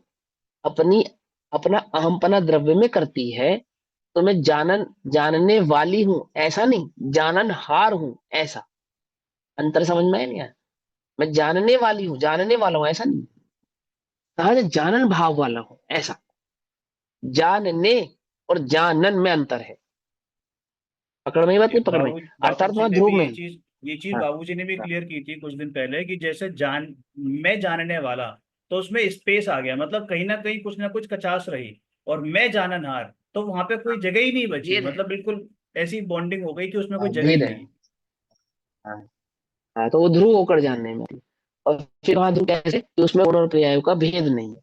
अपनी अपना अहमपना द्रव्य में करती है, तो मैं जानने वाली हूं ऐसा नहीं, जानन हार हूं ऐसा। अंतर समझ में आया नहीं आया? मैं जानने वाली हूँ, जानने वाला हूँ ऐसा नहीं, कहा जानन भाव वाला हूं ऐसा। जानने और जानन में अंतर है। पकड़ में ही बात नहीं, पकड़ में। अर्थात बाबूजी वहां ने ध्रुव भी में ये है। चीज ये चीज हाँ बाबूजी ने भी हाँ क्लियर की थी कुछ दिन पहले कि जैसे मैं जानने वाला, तो उसमें स्पेस आ गया, मतलब कहीं ना कुछ कचास रही। और मैं जाननहार, तो वहां पे कोई जगह ही नहीं बची, भेद है। मतलब बिल्कुल ऐसी बॉन्डिंग हो गई कि उसमें कोई हाँ जगह ही भेद है। नहीं। हाँ हाँ, तो वो ध्रुव होकर जानने में। और फिर वहां ध्रुव कैसे कि उसमें गुण और पर्यायों का भेद नहीं है,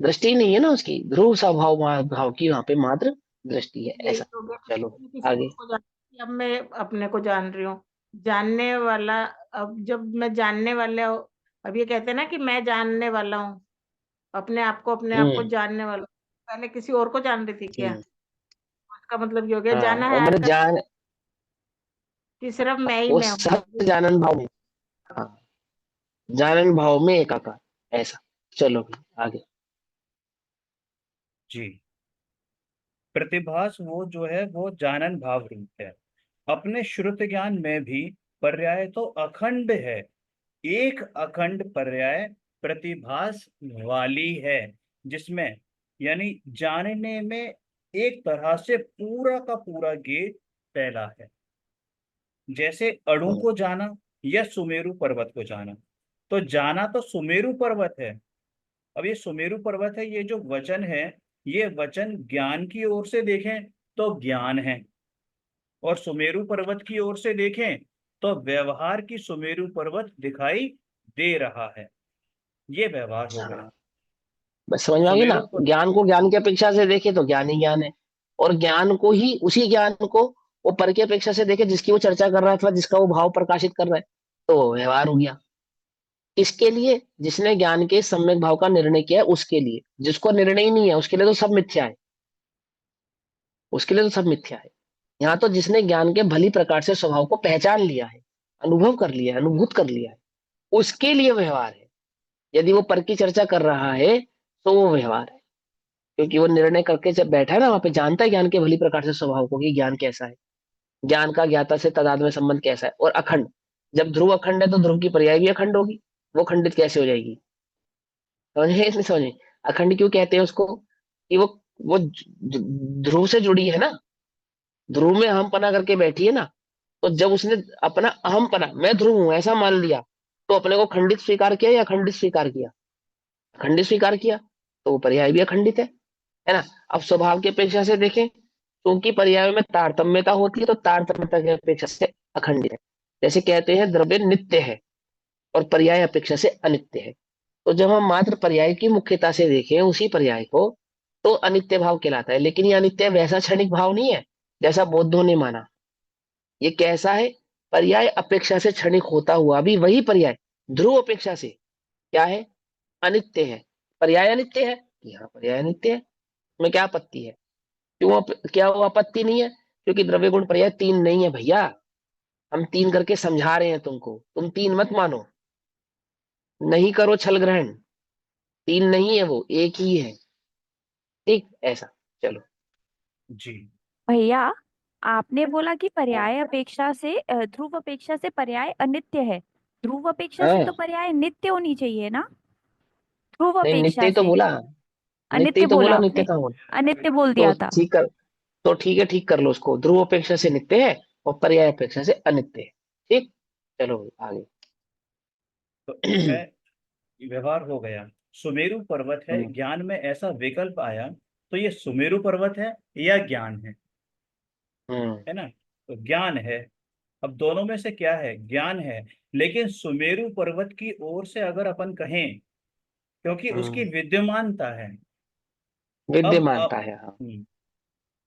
दृष्टि नहीं है ना उसकी, ध्रुव स्वभाव भाव की वहां पे मात्र दृष्टि है, यही ऐसा। तो हो गया कि चलो मैं किसी और आगे। को जानती, अब मैं अपने को जान रही हूँ, जानने वाला। अब जब मैं जानने वाला हूँ, अब ये कहते हैं ना कि मैं जानने वाला हूँ, अपने आप को हम्म जानने वाला हूँ। पहले किसी और को जान रही थी क्या? हम्म। उसका मतलब ये हो गया हाँ जाना और है मैंने का, जान, कि सिर्फ मैं ही वो मैं हूँ। सहज जानन भाव में। हाँ, जानन भाव में एकाकार, ऐसा। चलो आगे। जी। प्रतिभास वो जो है वो जानन भाव रूप है। अपने श्रुत ज्ञान में भी पर्याय तो अखंड है। एक अखंड पर्याय प्रतिभास वाली है, जिसमें यानी जानने में एक तरह से पूरा का पूरा गेट फैला है। जैसे अणु हम्म को जाना या सुमेरु पर्वत को जाना। तो जाना तो सुमेरु पर्वत है। अब ये सुमेरु पर्वत है, ये जो वचन है, ये वचन ज्ञान की ओर से देखें तो ज्ञान है, और सुमेरु पर्वत की ओर से देखें तो व्यवहार की सुमेरु पर्वत दिखाई दे रहा है। ये व्यवहार हो गया। हाँ, बस समझ में आ गई ना। सुमेरु पर ज्ञान को ज्ञान की अपेक्षा से देखे तो ज्ञान ही ज्ञान है, और ज्ञान को ही, उसी ज्ञान को वो पर की अपेक्षा से देखे जिसकी वो चर्चा कर रहा है अथवा जिसका वो भाव प्रकाशित कर रहा है, तो वो व्यवहार हो गया। किसके लिए? जिसने ज्ञान के सम्यक भाव का निर्णय किया है उसके लिए। जिसको निर्णय ही नहीं है उसके लिए तो सब मिथ्या है, उसके लिए तो सब मिथ्या है। यहाँ तो जिसने ज्ञान के भली प्रकार से स्वभाव को पहचान लिया है, अनुभव कर लिया है, अनुभूत कर लिया है, उसके लिए व्यवहार है। यदि वो पर की चर्चा कर रहा है तो वो व्यवहार है, क्योंकि वो निर्णय करके जब बैठा है ना वहां पे, जानता है ज्ञान के भली प्रकार से स्वभाव को कि ज्ञान कैसा है, ज्ञान का ज्ञाता से तदाद में संबंध कैसा है, और अखंड। जब ध्रुव अखंड है तो ध्रुव की पर्याय भी अखंड होगी, वो खंडित कैसे हो जाएगी? समझे इसमें? समझे? अखंड क्यों कहते हैं उसको? कि वो ध्रुव से जुड़ी है ना, ध्रुव में अहम पना करके बैठी है ना। तो जब उसने अपना अहम पना, मैं ध्रुव हूं ऐसा मान लिया, तो अपने को खंडित स्वीकार किया या अखंडित स्वीकार किया? अखंडित स्वीकार किया, तो वो पर्याय भी अखंडित है ना। अब स्वभाव की अपेक्षा से देखें, क्योंकि पर्यायों में तारतम्यता होती है तो तारतम्यता की अपेक्षा से अखंडित है। जैसे कहते हैं द्रव्य नित्य है और पर्याय अपेक्षा से अनित्य है। तो जब हम मात्र पर्याय की मुख्यता से देखें उसी पर्याय को, तो अनित्य भाव कहलाता है। लेकिन ये अनित्य वैसा क्षणिक भाव नहीं है जैसा बौद्धों ने माना। ये कैसा है? पर्याय अपेक्षा से क्षणिक होता हुआ भी वही पर्याय ध्रुव अपेक्षा से क्या है? अनित्य है। पर्याय अनित्य है कि हाँ पर्याय अनित्य है, में क्या आपत्ति है? क्यों क्या वो आपत्ति नहीं है? क्योंकि द्रव्य गुण पर्याय तीन नहीं है भैया। हम तीन करके समझा रहे हैं तुमको, तुम तीन मत मानो, नहीं करो छल ग्रहण। तीन नहीं है, वो एक ही है। ठीक, ऐसा। चलो। जी। भैया, आपने बोला कि पर्याय अपेक्षा से ध्रुव अपेक्षा से पर्याय अनित्य है। ध्रुव अपेक्षा से तो हाँ, पर्याय नित्य होनी चाहिए ना। ध्रुव नहीं नित्य अपेक्षा ही तो से बोला, नित्य अनित्य ही तो बोला बोला, नित्य आपने। कहाँ बोला? अनित्य बोल तो दिया था। ठीक कर, तो ठीक है, ठीक कर लो उसको, ध्रुव अपेक्षा से नित्य है और पर्याय अपेक्षा से अनित्य है। ठीक। चलो आगे। तो है, व्यवहार हो गया। सुमेरु पर्वत है, हम्म ज्ञान में ऐसा विकल्प आया, तो ये सुमेरु पर्वत है या ज्ञान हम्म है ना? तो ज्ञान है। अब दोनों में से क्या है? ज्ञान है। लेकिन सुमेरु पर्वत की ओर से अगर अपन कहें, क्योंकि उसकी हम्म। विद्यमानता है। विद्यमानता अब है, हाँ।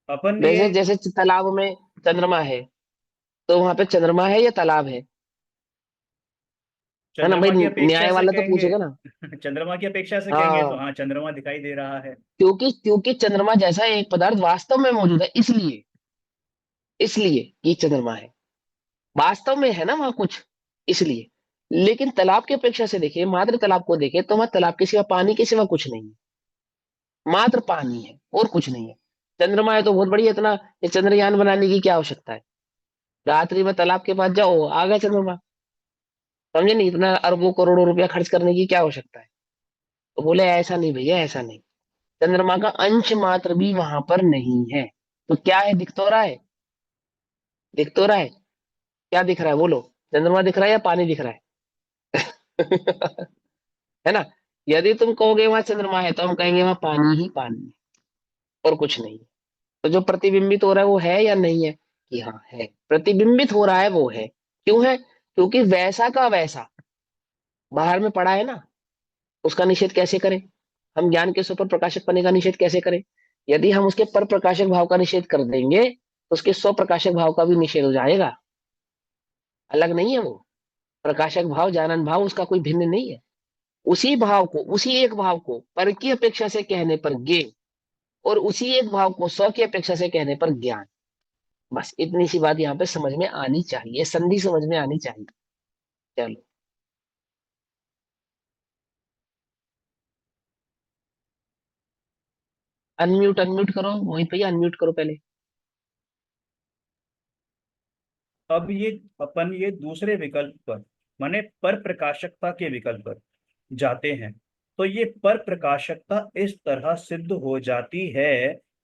अपन ये वैसे जैसे तालाब में चंद्रमा है, तो वहां पे चंद्रमा है या तालाब है ना भाई? चंद्रमा की अपेक्षा न्याय से वाला तो कहेंगे पूछेगा ना। चंद्रमा की अपेक्षा से कहेंगे तो हाँ, हाँ, चंद्रमा दिखाई दे रहा है। क्योंकि चंद्रमा जैसा एक पदार्थ वास्तव में मौजूद है, इसलिए, इसलिए कि चंद्रमा है, वास्तव में है ना वहां कुछ, इसलिए। लेकिन तालाब की अपेक्षा से देखिए, मात्र तालाब को देखे तो वहां तालाब के सिवा, पानी के सिवा कुछ नहीं है, मात्र पानी है और कुछ नहीं है। चंद्रमा है तो बहुत बढ़िया, इतना ये चंद्रयान बनाने की क्या आवश्यकता है? रात्रि में तालाब के पास जाओ, आ गया चंद्रमा। समझे नहीं? इतना अरबों करोड़ों रुपया खर्च करने की क्या आवश्यकता है? तो बोले ऐसा नहीं भैया, ऐसा नहीं। चंद्रमा का अंश मात्र भी वहां पर नहीं है। तो क्या है, दिख तो रहा है, दिख तो रहा है, क्या दिख रहा है बोलो? चंद्रमा दिख रहा है या पानी दिख रहा है? है ना? यदि तुम कहोगे वहां चंद्रमा है तो हम कहेंगे वहां पानी ही पानी है और कुछ नहीं है। तो जो प्रतिबिंबित हो रहा है वो है या नहीं है? कि हाँ है, प्रतिबिंबित हो रहा है वो है। क्यों है? क्योंकि वैसा का वैसा बाहर में पड़ा है ना, उसका निषेध कैसे करें? हम ज्ञान के सुपर प्रकाशक पने का निषेध कैसे करें? यदि हम उसके पर प्रकाशक भाव का निषेध कर देंगे तो उसके स्व प्रकाशक भाव का भी निषेध हो जाएगा। अलग नहीं है वो। प्रकाशक भाव जानन भाव उसका कोई भिन्न नहीं है। उसी भाव को, उसी एक भाव को पर की अपेक्षा से कहने पर ज्ञेय, और उसी एक भाव को स्व की अपेक्षा से कहने पर ज्ञान। बस इतनी सी बात यहाँ पे समझ में आनी चाहिए, संधि समझ में आनी चाहिए। चलो, अनम्यूट अनम्यूट करो मोहित भैया, अनम्यूट करो पहले। अब ये अपन ये दूसरे विकल्प पर, माने पर प्रकाशकता के विकल्प पर जाते हैं। तो ये पर प्रकाशकता इस तरह सिद्ध हो जाती है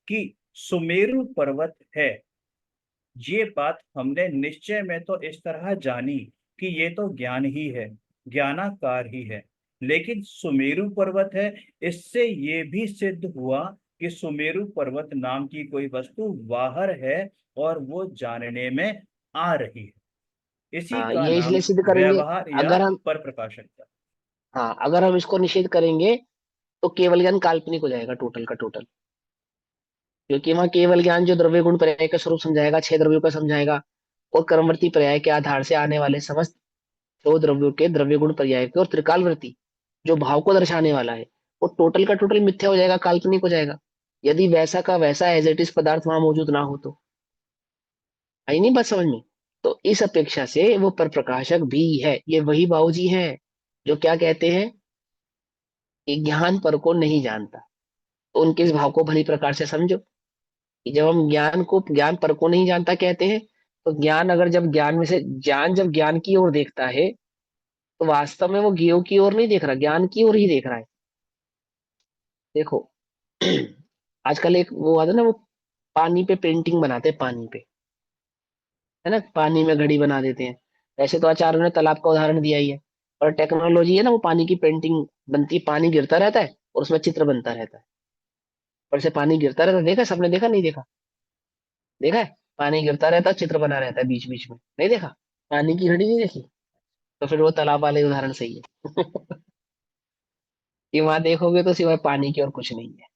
कि सुमेरु पर्वत है। ये बात हमने निश्चय में तो इस तरह जानी कि ये तो ज्ञान ही है, ज्ञानाकार ही है। लेकिन सुमेरु पर्वत है, इससे ये भी सिद्ध हुआ कि सुमेरु पर्वत नाम की कोई वस्तु बाहर है और वो जानने में आ रही है। इसी हाँ, का ये इसलिए नाम सिद्ध करेंगे। व्यवहार या अगर हम, पर प्रकाशकता। हाँ अगर हम इसको निषेध करेंगे तो केवल ज्ञान काल्पनिक हो जाएगा, टोटल का टोटल। क्योंकि वहां केवल ज्ञान जो द्रव्य गुण पर्याय का स्वरूप समझाएगा, छह द्रव्यों का समझाएगा, और कर्मवर्ती पर्याय के आधार से आने वाले समस्त छह द्रव्यों के द्रव्य गुण पर्याय के, और त्रिकालवर्ती जो भाव को दर्शाने वाला है, वो टोटल का टोटल मिथ्या हो जाएगा, काल्पनिक हो जाएगा। यदि वैसा का वैसा एज इट इज पदार्थ वहां मौजूद ना हो तो। आई नहीं बात समझ में? तो इस अपेक्षा से वो पर प्रकाशक भी है। ये वही बाबूजी हैं जो क्या कहते हैं कि ज्ञान पर को नहीं जानता। तो उनके इस भाव को भली प्रकार से समझो कि जब हम ज्ञान को, ज्ञान पर को नहीं जानता कहते हैं, तो ज्ञान अगर जब ज्ञान में से, ज्ञान जब ज्ञान की ओर देखता है तो वास्तव में वो ज्ञेय की ओर नहीं देख रहा, ज्ञान की ओर ही देख रहा है। देखो, आजकल एक वो आता है ना, वो पानी पे पेंटिंग बनाते हैं, पानी पे, है ना, पानी में घड़ी बना देते हैं। वैसे तो आचार्यों ने तालाब का उदाहरण दिया ही है, और टेक्नोलॉजी है ना, वो पानी की पेंटिंग बनती है, पानी गिरता रहता है और उसमें चित्र बनता रहता है। और से पानी गिरता रहता है, देखा सबने? देखा नहीं देखा? देखा है, पानी गिरता रहता है, चित्र बना रहता है बीच बीच में, नहीं देखा? पानी की घड़ी नहीं देखी? तो फिर वो तालाब वाले उदाहरण सही है। कि वहां देखोगे तो सिवाय पानी की और कुछ नहीं है।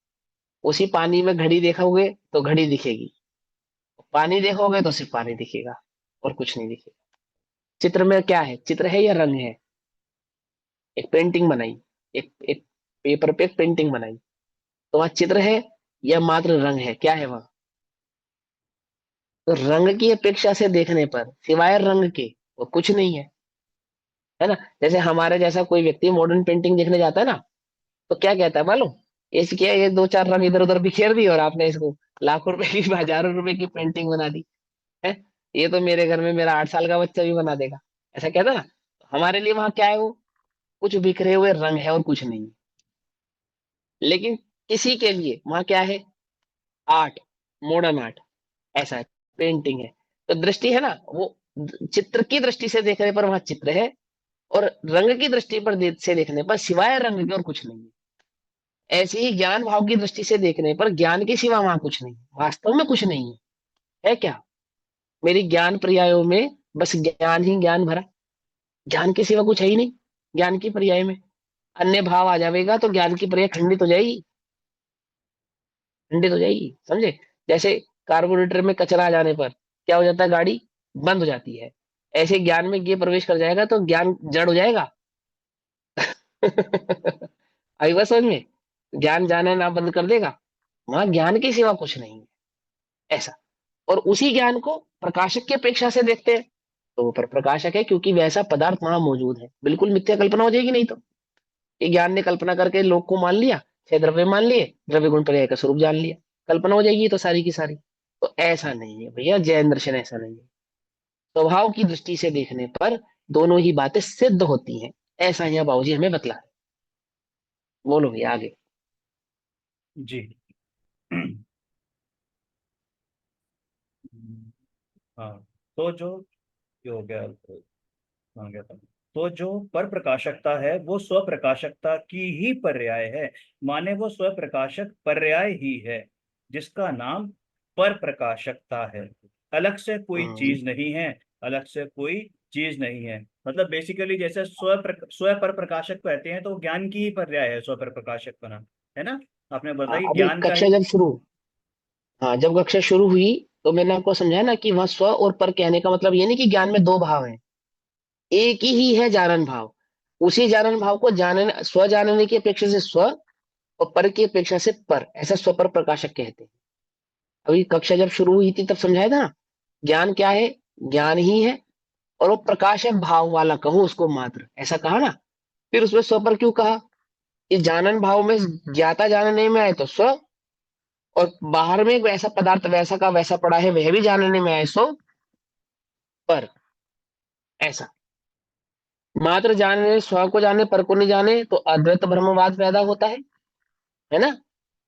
उसी पानी में घड़ी देखोगे तो घड़ी दिखेगी, पानी देखोगे तो सिर्फ पानी दिखेगा और कुछ नहीं दिखेगा। चित्र में क्या है? चित्र है या रंग है? एक पेंटिंग बनाई, एक एक पेपर पे एक पेंटिंग बनाई, तो वहां चित्र है या मात्र रंग है? क्या है वहां? तो रंग की अपेक्षा से देखने पर सिवाय रंग के वो कुछ नहीं है ना? जैसे हमारे जैसा कोई व्यक्ति मॉडर्न पेंटिंग देखने जाता है ना, तो क्या कहता है मालूम? इसके ये दो चार रंग इधर उधर बिखेर दी और आपने इसको लाखों रुपए की, हजारों रुपए की पेंटिंग बना दी है। ये तो मेरे घर में मेरा 8 साल का बच्चा भी बना देगा, ऐसा कहता ना। हमारे लिए वहां क्या है? वो कुछ बिखरे हुए रंग है और कुछ नहीं। लेकिन किसी के लिए वहां क्या है? आर्ट, मॉडर्न आर्ट, ऐसा है, पेंटिंग है। तो दृष्टि है ना, वो चित्र की दृष्टि से देखने पर वहां चित्र है, और रंग की दृष्टि पर से देखने पर सिवाय रंग के और कुछ नहीं है। ऐसे ही ज्ञान भाव की दृष्टि से देखने पर ज्ञान के सिवा वहां कुछ नहीं है, वास्तव में कुछ नहीं है क्या? मेरी ज्ञान पर्यायों में बस ज्ञान ही ज्ञान भरा, ज्ञान के सिवा कुछ है ही नहीं। ज्ञान की पर्याय में अन्य भाव आ जाएगा तो ज्ञान की पर्याय खंडित हो जाएगी, खंडित हो जाएगी, समझे? जैसे कार्बोरेटर में कचरा आ जाने पर क्या हो जाता है? गाड़ी बंद हो जाती है। ऐसे ज्ञान में ये प्रवेश कर जाएगा तो ज्ञान जड़ हो जाएगा। आई बात समझ में? ज्ञान जाने ना बंद कर देगा, वहां ज्ञान के सिवा कुछ नहीं है, ऐसा। और उसी ज्ञान को प्रकाशक की अपेक्षा से देखते हैं तो वो पर प्रकाशक है, क्योंकि वैसा पदार्थ वहां मौजूद है। बिल्कुल मिथ्या कल्पना हो जाएगी नहीं तो। ये ज्ञान ने कल्पना करके लोक को मान लिया, छह द्रव्य मान लिए, द्रव्य गुण पर्याय का स्वरूप जान लिया, कल्पना हो जाएगी तो सारी की सारी। तो ऐसा नहीं है भैया, जैन दर्शन ऐसा नहीं है। स्वभाव की दृष्टि से देखने पर दोनों ही बातें सिद्ध होती हैं, ऐसा यहाँ बाबूजी हमें बतला है। बोलो भैया आगे। जी। हाँ, तो जो ये हो गया, कहाँ गया था। तो जो पर प्रकाशकता है वो स्वप्रकाशकता की ही पर्याय है, माने वो स्वप्रकाशक पर्याय ही है, जिसका नाम पर प्रकाशकता है। अलग से कोई हम्म। चीज नहीं है, अलग से कोई चीज नहीं है। मतलब बेसिकली जैसे स्व पर प्रकाशक कहते हैं तो ज्ञान की ही पर्याय है स्व पर प्रकाशक बना, है ना। आपने बताई अभी ज्ञान का कक्षा ही। जब शुरू हाँ, जब कक्षा शुरू हुई तो मैंने आपको समझाया ना कि वहाँ स्व और पर कहने का मतलब ये नहीं कि ज्ञान में दो भाव हैं, एक ही है जानन भाव। उसी जानन भाव को जानने स्व जानने की अपेक्षा से स्व और पर की अपेक्षा से पर, ऐसा स्व पर प्रकाशक कहते हैं। अभी कक्षा जब शुरू हुई थी तब समझाया था ना, ज्ञान क्या है, ज्ञान ही है, और वो प्रकाश है भाव वाला, कहो उसको मात्र, ऐसा कहा ना। फिर उसमें स्व पर क्यों कहा, कि जानन भाव में ज्ञाता जानने में आए तो स्व, और बाहर में एक वैसा पदार्थ वैसा का वैसा पड़ा है वह भी जानने में आए सो पर, ऐसा। मात्र जानने स्व को जाने पर को नहीं जाने तो अद्वैत ब्रह्मवाद पैदा होता है ना।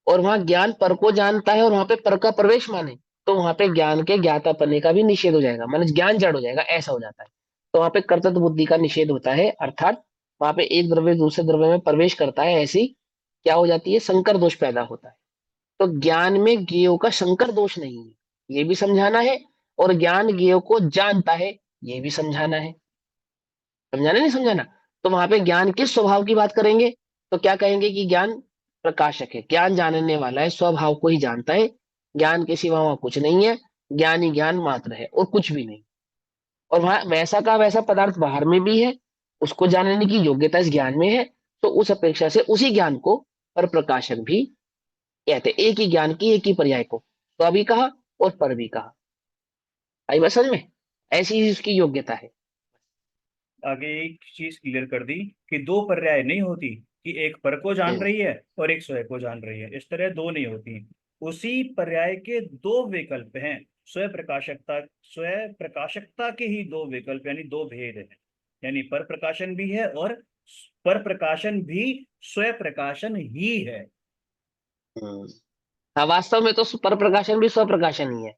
और वहां ज्ञान पर को जानता है और वहां पे पर का प्रवेश माने, तो वहां पे ज्ञान के ज्ञाता पन्ने का भी निषेध हो जाएगा, माने ज्ञान जड़ हो जाएगा, ऐसा हो जाता है। तो वहां पे कर्तव्य बुद्धि का निषेध होता है, अर्थात वहां पे एक द्रव्य दूसरे द्रव्य में प्रवेश करता है, ऐसी क्या हो जाती है, संकर दोष पैदा होता है। तो ज्ञान में ज्ञेयों का संकर दोष नहीं है, ये भी समझाना है। और ज्ञान ज्ञेयों को जानता है, ये भी समझाना है। समझाना नहीं समझाना। तो वहां पे ज्ञान किस स्वभाव की बात करेंगे, तो क्या कहेंगे कि ज्ञान प्रकाशक है, ज्ञान जानने वाला है, स्वभाव को ही जानता है, ज्ञान के सिवा वहां कुछ नहीं है, ज्ञान ही ज्ञान मात्र है और कुछ भी नहीं। और वहां वैसा का वैसा पदार्थ बाहर में भी है, उसको जानने की योग्यता इस ज्ञान में है। तो उस अपेक्षा से उसी ज्ञान को पर प्रकाशक भी कहते हैं, एक ही ज्ञान की एक ही पर्याय को तो अभी कहा और पर भी कहा। आई बात समझ में, ऐसी ही उसकी योग्यता है। आगे एक चीज क्लियर कर दी कि दो पर्याय नहीं होती, कि एक पर को जान हम्म। रही है और एक स्वयं को जान रही है, इस तरह दो नहीं होती। उसी पर्याय के दो विकल्प हैं। स्वयं प्रकाशकता के ही दो विकल्प यानी दो भेद हैं, यानी पर प्रकाशन भी है और पर प्रकाशन भी स्वयं प्रकाशन ही है। हम्म। हाँ, वास्तव में तो पर प्रकाशन भी स्व प्रकाशन ही है,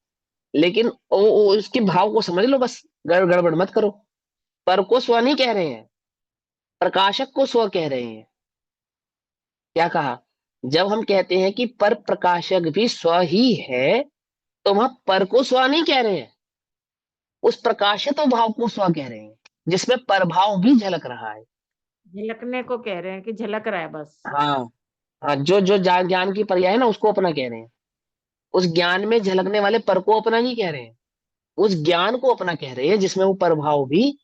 लेकिन वो उसके भाव को समझ लो बस, गड़बड़ मत करो। पर को स्व नहीं कह रहे हैं, प्रकाशक को स्व कह रहे हैं। क्या कहा, जब हम कहते हैं कि पर प्रकाशक भी स्व ही है, तो वहां पर को स्व नहीं कह रहे हैं, उस प्रकाशित भाव को स्व कह रहे हैं, जिसमें प्रभाव भी झलक रहा है। झलकने को कह रहे हैं कि झलक रहा है बस। हाँ। हाँ, जो जो ज्ञान की पर्याय है ना उसको अपना कह रहे हैं, उस ज्ञान में झलकने वाले पर को अपना नहीं कह रहे हैं, उस ज्ञान को अपना कह रहे हैं जिसमें वो प्रभाव भी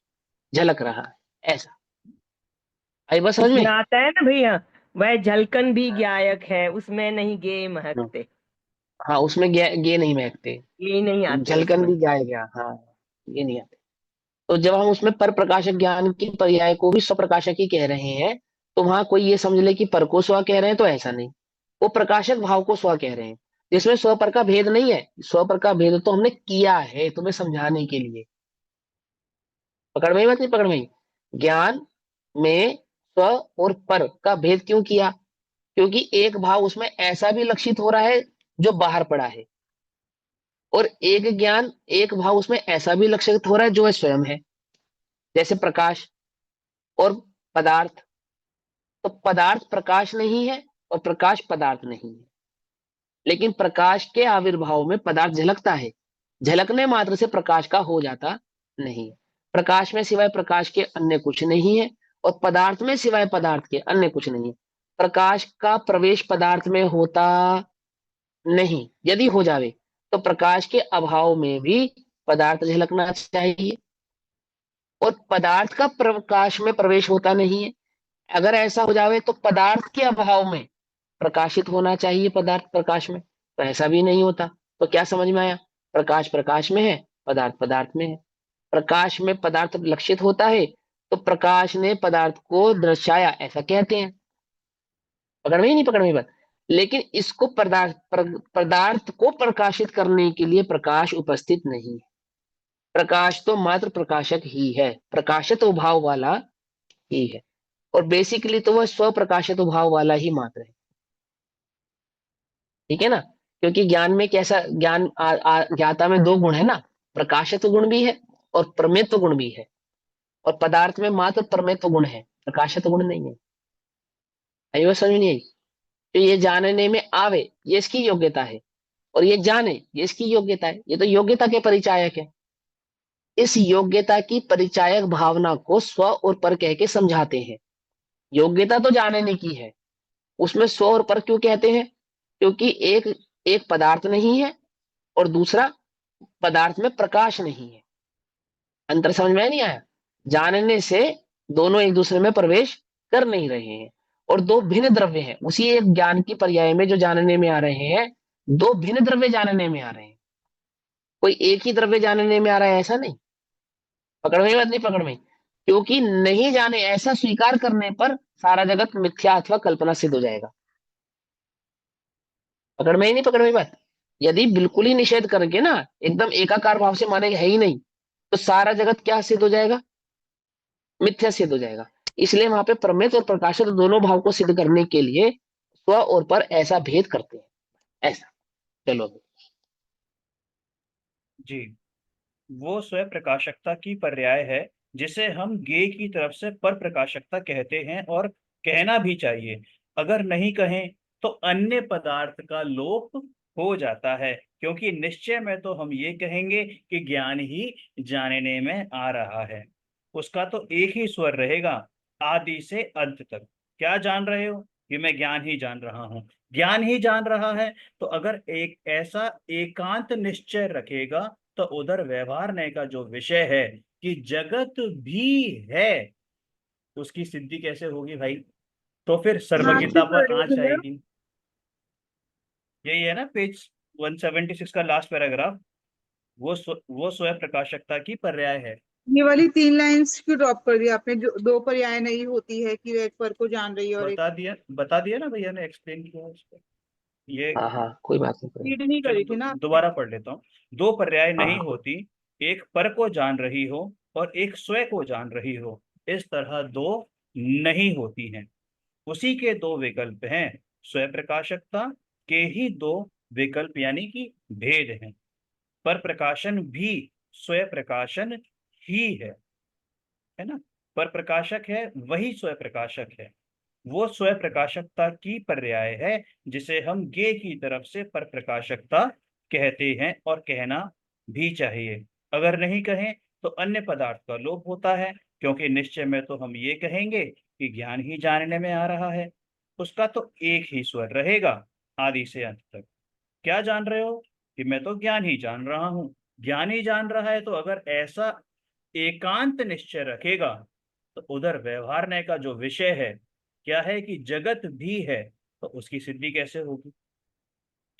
झलक रहा है, ऐसा। आई बस समझ उसमें में। आता है ना भैया, वह झलकन भी गायक है, उसमें नहीं गे महकते। हाँ, उसमें गे नहीं महकते, ये नहीं आते झलकन उसमें। भी गाया गया, हाँ, ये नहीं आते। तो जब हम उसमें पर प्रकाशक ज्ञान की पर्याय को भी स्वप्रकाशक ही कह रहे हैं, तो वहां कोई ये समझ ले कि पर को स्व कह रहे हैं, तो ऐसा नहीं, वो प्रकाशक भाव को स्व कह रहे हैं, जिसमें स्व पर का भेद नहीं है। स्व पर का भेद तो हमने किया है तुम्हें समझाने के लिए। पकड़ में ही बात नहीं, पकड़ में ही। ज्ञान में स्व और पर का भेद क्यों किया, क्योंकि एक भाव उसमें ऐसा भी लक्षित हो रहा है जो बाहर पड़ा है, और एक ज्ञान एक भाव उसमें ऐसा भी लक्षित हो रहा है जो है स्वयं है, जैसे प्रकाश और पदार्थ। तो पदार्थ प्रकाश नहीं है और प्रकाश पदार्थ नहीं है, लेकिन प्रकाश के आविर्भाव में पदार्थ झलकता है, झलकने मात्र से प्रकाश का हो जाता नहीं है। प्रकाश में सिवाय प्रकाश के अन्य कुछ नहीं है, और पदार्थ में सिवाय पदार्थ के अन्य कुछ नहीं है। प्रकाश का प्रवेश पदार्थ में होता नहीं, यदि हो जावे तो प्रकाश के अभाव में भी पदार्थ झलकना चाहिए, और पदार्थ का प्रकाश में प्रवेश होता नहीं है। अगर ऐसा हो जावे तो पदार्थ के अभाव में प्रकाशित होना चाहिए पदार्थ प्रकाश में, तो ऐसा भी नहीं होता। तो क्या समझ में आया, प्रकाश प्रकाश में है, पदार्थ पदार्थ में है। प्रकाश में पदार्थ लक्षित होता है, तो प्रकाश ने पदार्थ को दर्शाया, ऐसा कहते हैं। पकड़ में ही नहीं, पकड़ में ही बात। लेकिन इसको पदार्थ को प्रकाशित करने के लिए प्रकाश उपस्थित नहीं है। प्रकाश तो मात्र प्रकाशक ही है, प्रकाशित भाव वाला ही है, और बेसिकली तो वह स्व प्रकाशित भाव वाला ही मात्र है। ठीक है ना, क्योंकि ज्ञान में कैसा ज्ञान ज्ञाता में दो गुण है ना, प्रकाशत्व गुण भी है और प्रमेयत्व गुण भी है, और पदार्थ में मात्र प्रमेयत्व गुण है, प्रकाशत्व गुण नहीं है। आई बात समझ में नहीं आई? तो ये जानने में आवे ये इसकी योग्यता है, और ये जाने ये इसकी योग्यता है, ये तो योग्यता के परिचायक है। इस योग्यता की परिचायक भावना को स्व और पर कह के समझाते हैं। योग्यता तो जानने की है, उसमें स्व और पर क्यों कहते हैं? क्योंकि एक एक पदार्थ नहीं है और दूसरा पदार्थ में प्रकाश नहीं है। अंतर समझ में नहीं आया? जानने से दोनों एक दूसरे में प्रवेश कर नहीं रहे हैं, और दो भिन्न द्रव्य हैं उसी एक ज्ञान की पर्याय में जो जानने में आ रहे हैं। दो भिन्न द्रव्य जानने में आ रहे हैं, कोई एक ही द्रव्य जानने में आ रहा है ऐसा नहीं। पकड़ में बात नहीं? पकड़ में, क्योंकि नहीं जाने ऐसा स्वीकार करने पर सारा जगत मिथ्या अथवा कल्पना सिद्ध हो जाएगा। पकड़ में ही नहीं? पकड़ में बात। यदि बिल्कुल ही निषेध करके ना एकदम एकाकार भाव से माने है ही नहीं, तो सारा जगत क्या सिद्ध हो जाएगा? मिथ्या सिद्ध हो जाएगा। इसलिए वहां पे प्रमेय और प्रकाशित दोनों भाव को सिद्ध करने के लिए स्व और पर ऐसा भेद करते हैं। ऐसा चलो जी, वो स्वयं प्रकाशकता की पर्याय है जिसे हम गे की तरफ से पर प्रकाशकता कहते हैं, और कहना भी चाहिए। अगर नहीं कहें तो अन्य पदार्थ का लोप हो जाता है, क्योंकि निश्चय में तो हम ये कहेंगे कि ज्ञान ही जानने में आ रहा है। उसका तो एक ही स्वर रहेगा आदि से अंत तक। क्या जान रहे हो? कि मैं ज्ञान ही जान रहा हूं। ज्ञान ही जान रहा है, तो अगर एक ऐसा एकांत निश्चय रखेगा तो उधर व्यवहारने का जो विषय है कि जगत भी है, उसकी सिद्धि कैसे होगी भाई? तो फिर कहाँ से सर्वज्ञता पढ़ पर रहे आंच थे मैम? आएगी। यही है ना पेज 176 का लास्ट पैराग्राफ। वो स्वयं प्रकाशकता की पर्याय है। ये वाली 3 लाइंस क्यों ड्रॉप कर दिया आपने? जो दो पर्याय नहीं होती है कि एक पर को जान रही है और एक बता दिया ना भैया ने, एक्सप्लेन किया उसको। ये हाँ हाँ कोई बात नहीं, कोई रीड नहीं चलो करी थी ना आपने। दोबारा पढ़ लेता हूँ। दो पर्याय हाँ नहीं हाँ होती, एक पर को जान रही हो और एक स्वयं को जान रही हो, इस तरह दो नहीं होती हैं। उसी के दो विकल्प हैं। स्वयं प्रकाशकता के ही दो विकल्प यानी कि भेद हैं। पर प्रकाशन भी स्वयं प्रकाशन ही है ना? पर प्रकाशक है वही स्वयं प्रकाशक है। वो स्वयं प्रकाशकता की पर्याय है जिसे हम गे की तरफ से पर प्रकाशकता कहते हैं, और कहना भी चाहिए। अगर नहीं कहें तो अन्य पदार्थ का लोप होता है, क्योंकि निश्चय में तो हम ये कहेंगे कि ज्ञान ही जानने में आ रहा है। उसका तो एक ही स्वर रहेगा आदि से अंत तक। क्या जान रहे हो? कि मैं तो ज्ञान ही जान रहा हूं। ज्ञान ही जान रहा है, तो अगर ऐसा एकांत निश्चय रखेगा तो उधर व्यवहारने का जो विषय है क्या है कि जगत भी है, तो उसकी सिद्धि कैसे होगी?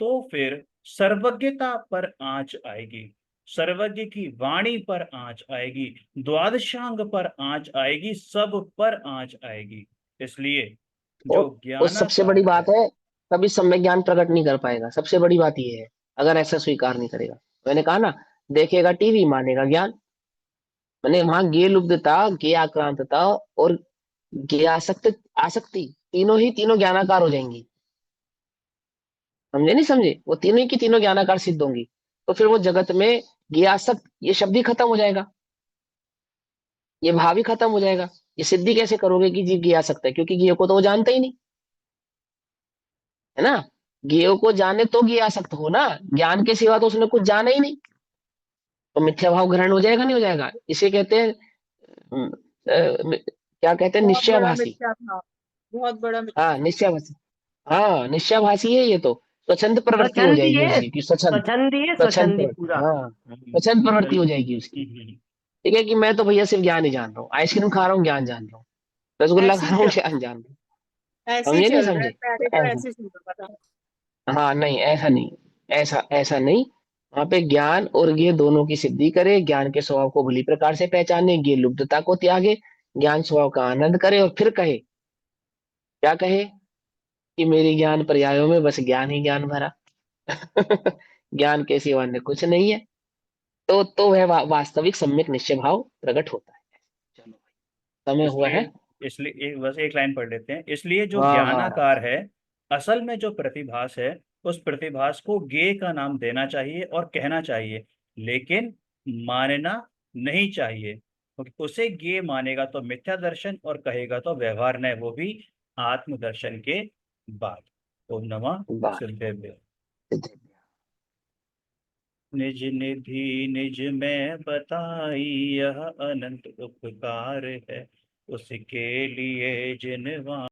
तो फिर सर्वज्ञता पर आंच आएगी, सर्वज्ञ की वाणी पर आंच आएगी, द्वादशांग पर आंच आएगी, सब पर आंच आएगी। इसलिए जो और सबसे बड़ी ज्ञानाकार बात है। है, कभी सम्यक ज्ञान प्रकट नहीं कर पाएगा। सबसे बड़ी बात ये है, अगर ऐसा स्वीकार नहीं करेगा। मैंने कहा ना, देखेगा टीवी मानेगा ज्ञान। मैंने वहां गे लुब्धता, गे आक्रांतता और गे आसक्ति तीनों ज्ञानाकार हो जाएंगी। समझे नहीं समझे? वो तीनों ही की तीनों ज्ञानाकार सिद्ध होंगी। तो फिर वो जगत में गे आसक्त ये शब्द ही खत्म हो जाएगा, ये भाव ही खत्म हो जाएगा। ये सिद्धि कैसे करोगे कि जीव गे आसक्त है? क्योंकि गे को तो वो जानता ही नहीं, है ना। ज्ञेय को जाने तो ज्ञेय आसक्त हो ना, ज्ञान के सिवा तो उसने कुछ जाना ही नहीं। तो मिथ्या भाव ग्रहण हो जाएगा नहीं हो जाएगा? इसे कहते हैं क्या कहते हैं? बहुत बड़ा निश्चयाभासी। मिथ्या था, बहुत बड़ा मिथ्या। हाँ निश्चयाभासी। हाँ निश्चयाभासी है ये तो। स्वच्छंद प्रवृत्ति हो स्वच्छंदी जाएगी है, उसकी कि स्वच्छंद स्वच्छंदी है, स्वच्छंद स्वच्छंदी प्रवृत्ति, पूरा। हाँ स्वच्छंद प्रवृत्ति हो जाएगी उसकी। ठीक है कि मैं तो भैया सिर्फ ज्ञान ही जान रहा हूँ, आइसक्रीम खा रहा हूँ ज्ञान जान रहा हूँ, रसगुल्ला ऐसे खा ही रहा हूँ चल ज्ञान जान रहा हूँ। ऐसे ही समझे नहीं चल रहा है, समझे? पहले तो ऐसा, ऐसे ही सुनता था। हाँ नहीं ऐसा नहीं, ऐसा ऐसा नहीं। वहां पे ज्ञान और ये दोनों की सिद्धि करे, ज्ञान के स्वभाव को भली प्रकार से पहचाने, ये लुब्धता को त्यागे, ज्ञान स्वभाव का आनंद करे, और फिर कहे, क्या कहे? कि मेरी ज्ञान पर्यायों में बस ज्ञान ही ज्ञान भरा। ज्ञान के सिवा अन्य कुछ नहीं है। तो वह वास्तविक सम्यक निश्चय भाव प्रकट होता है। चलो भाई, समय हुआ है। इसलिए बस एक लाइन पढ़ लेते हैं। इसलिए जो हाँ हाँ हाँ ज्ञानाकार है, असल में जो प्रतिभास है, उस प्रतिभास को ज्ञेय का नाम देना चाहिए और कहना चाहिए, लेकिन मानना नहीं चाहिए, क्योंकि उसे ज्ञेय मानेगा तो मिथ्या दर्शन और कहेगा तो व्यवहार नहीं, वो भी आत्मदर्शन के बाद। ओम नमः वाह। सिद्धेभ्यो। निज निधि निज में बताई यह अनंत उपकार है, उसके लिए जिनवा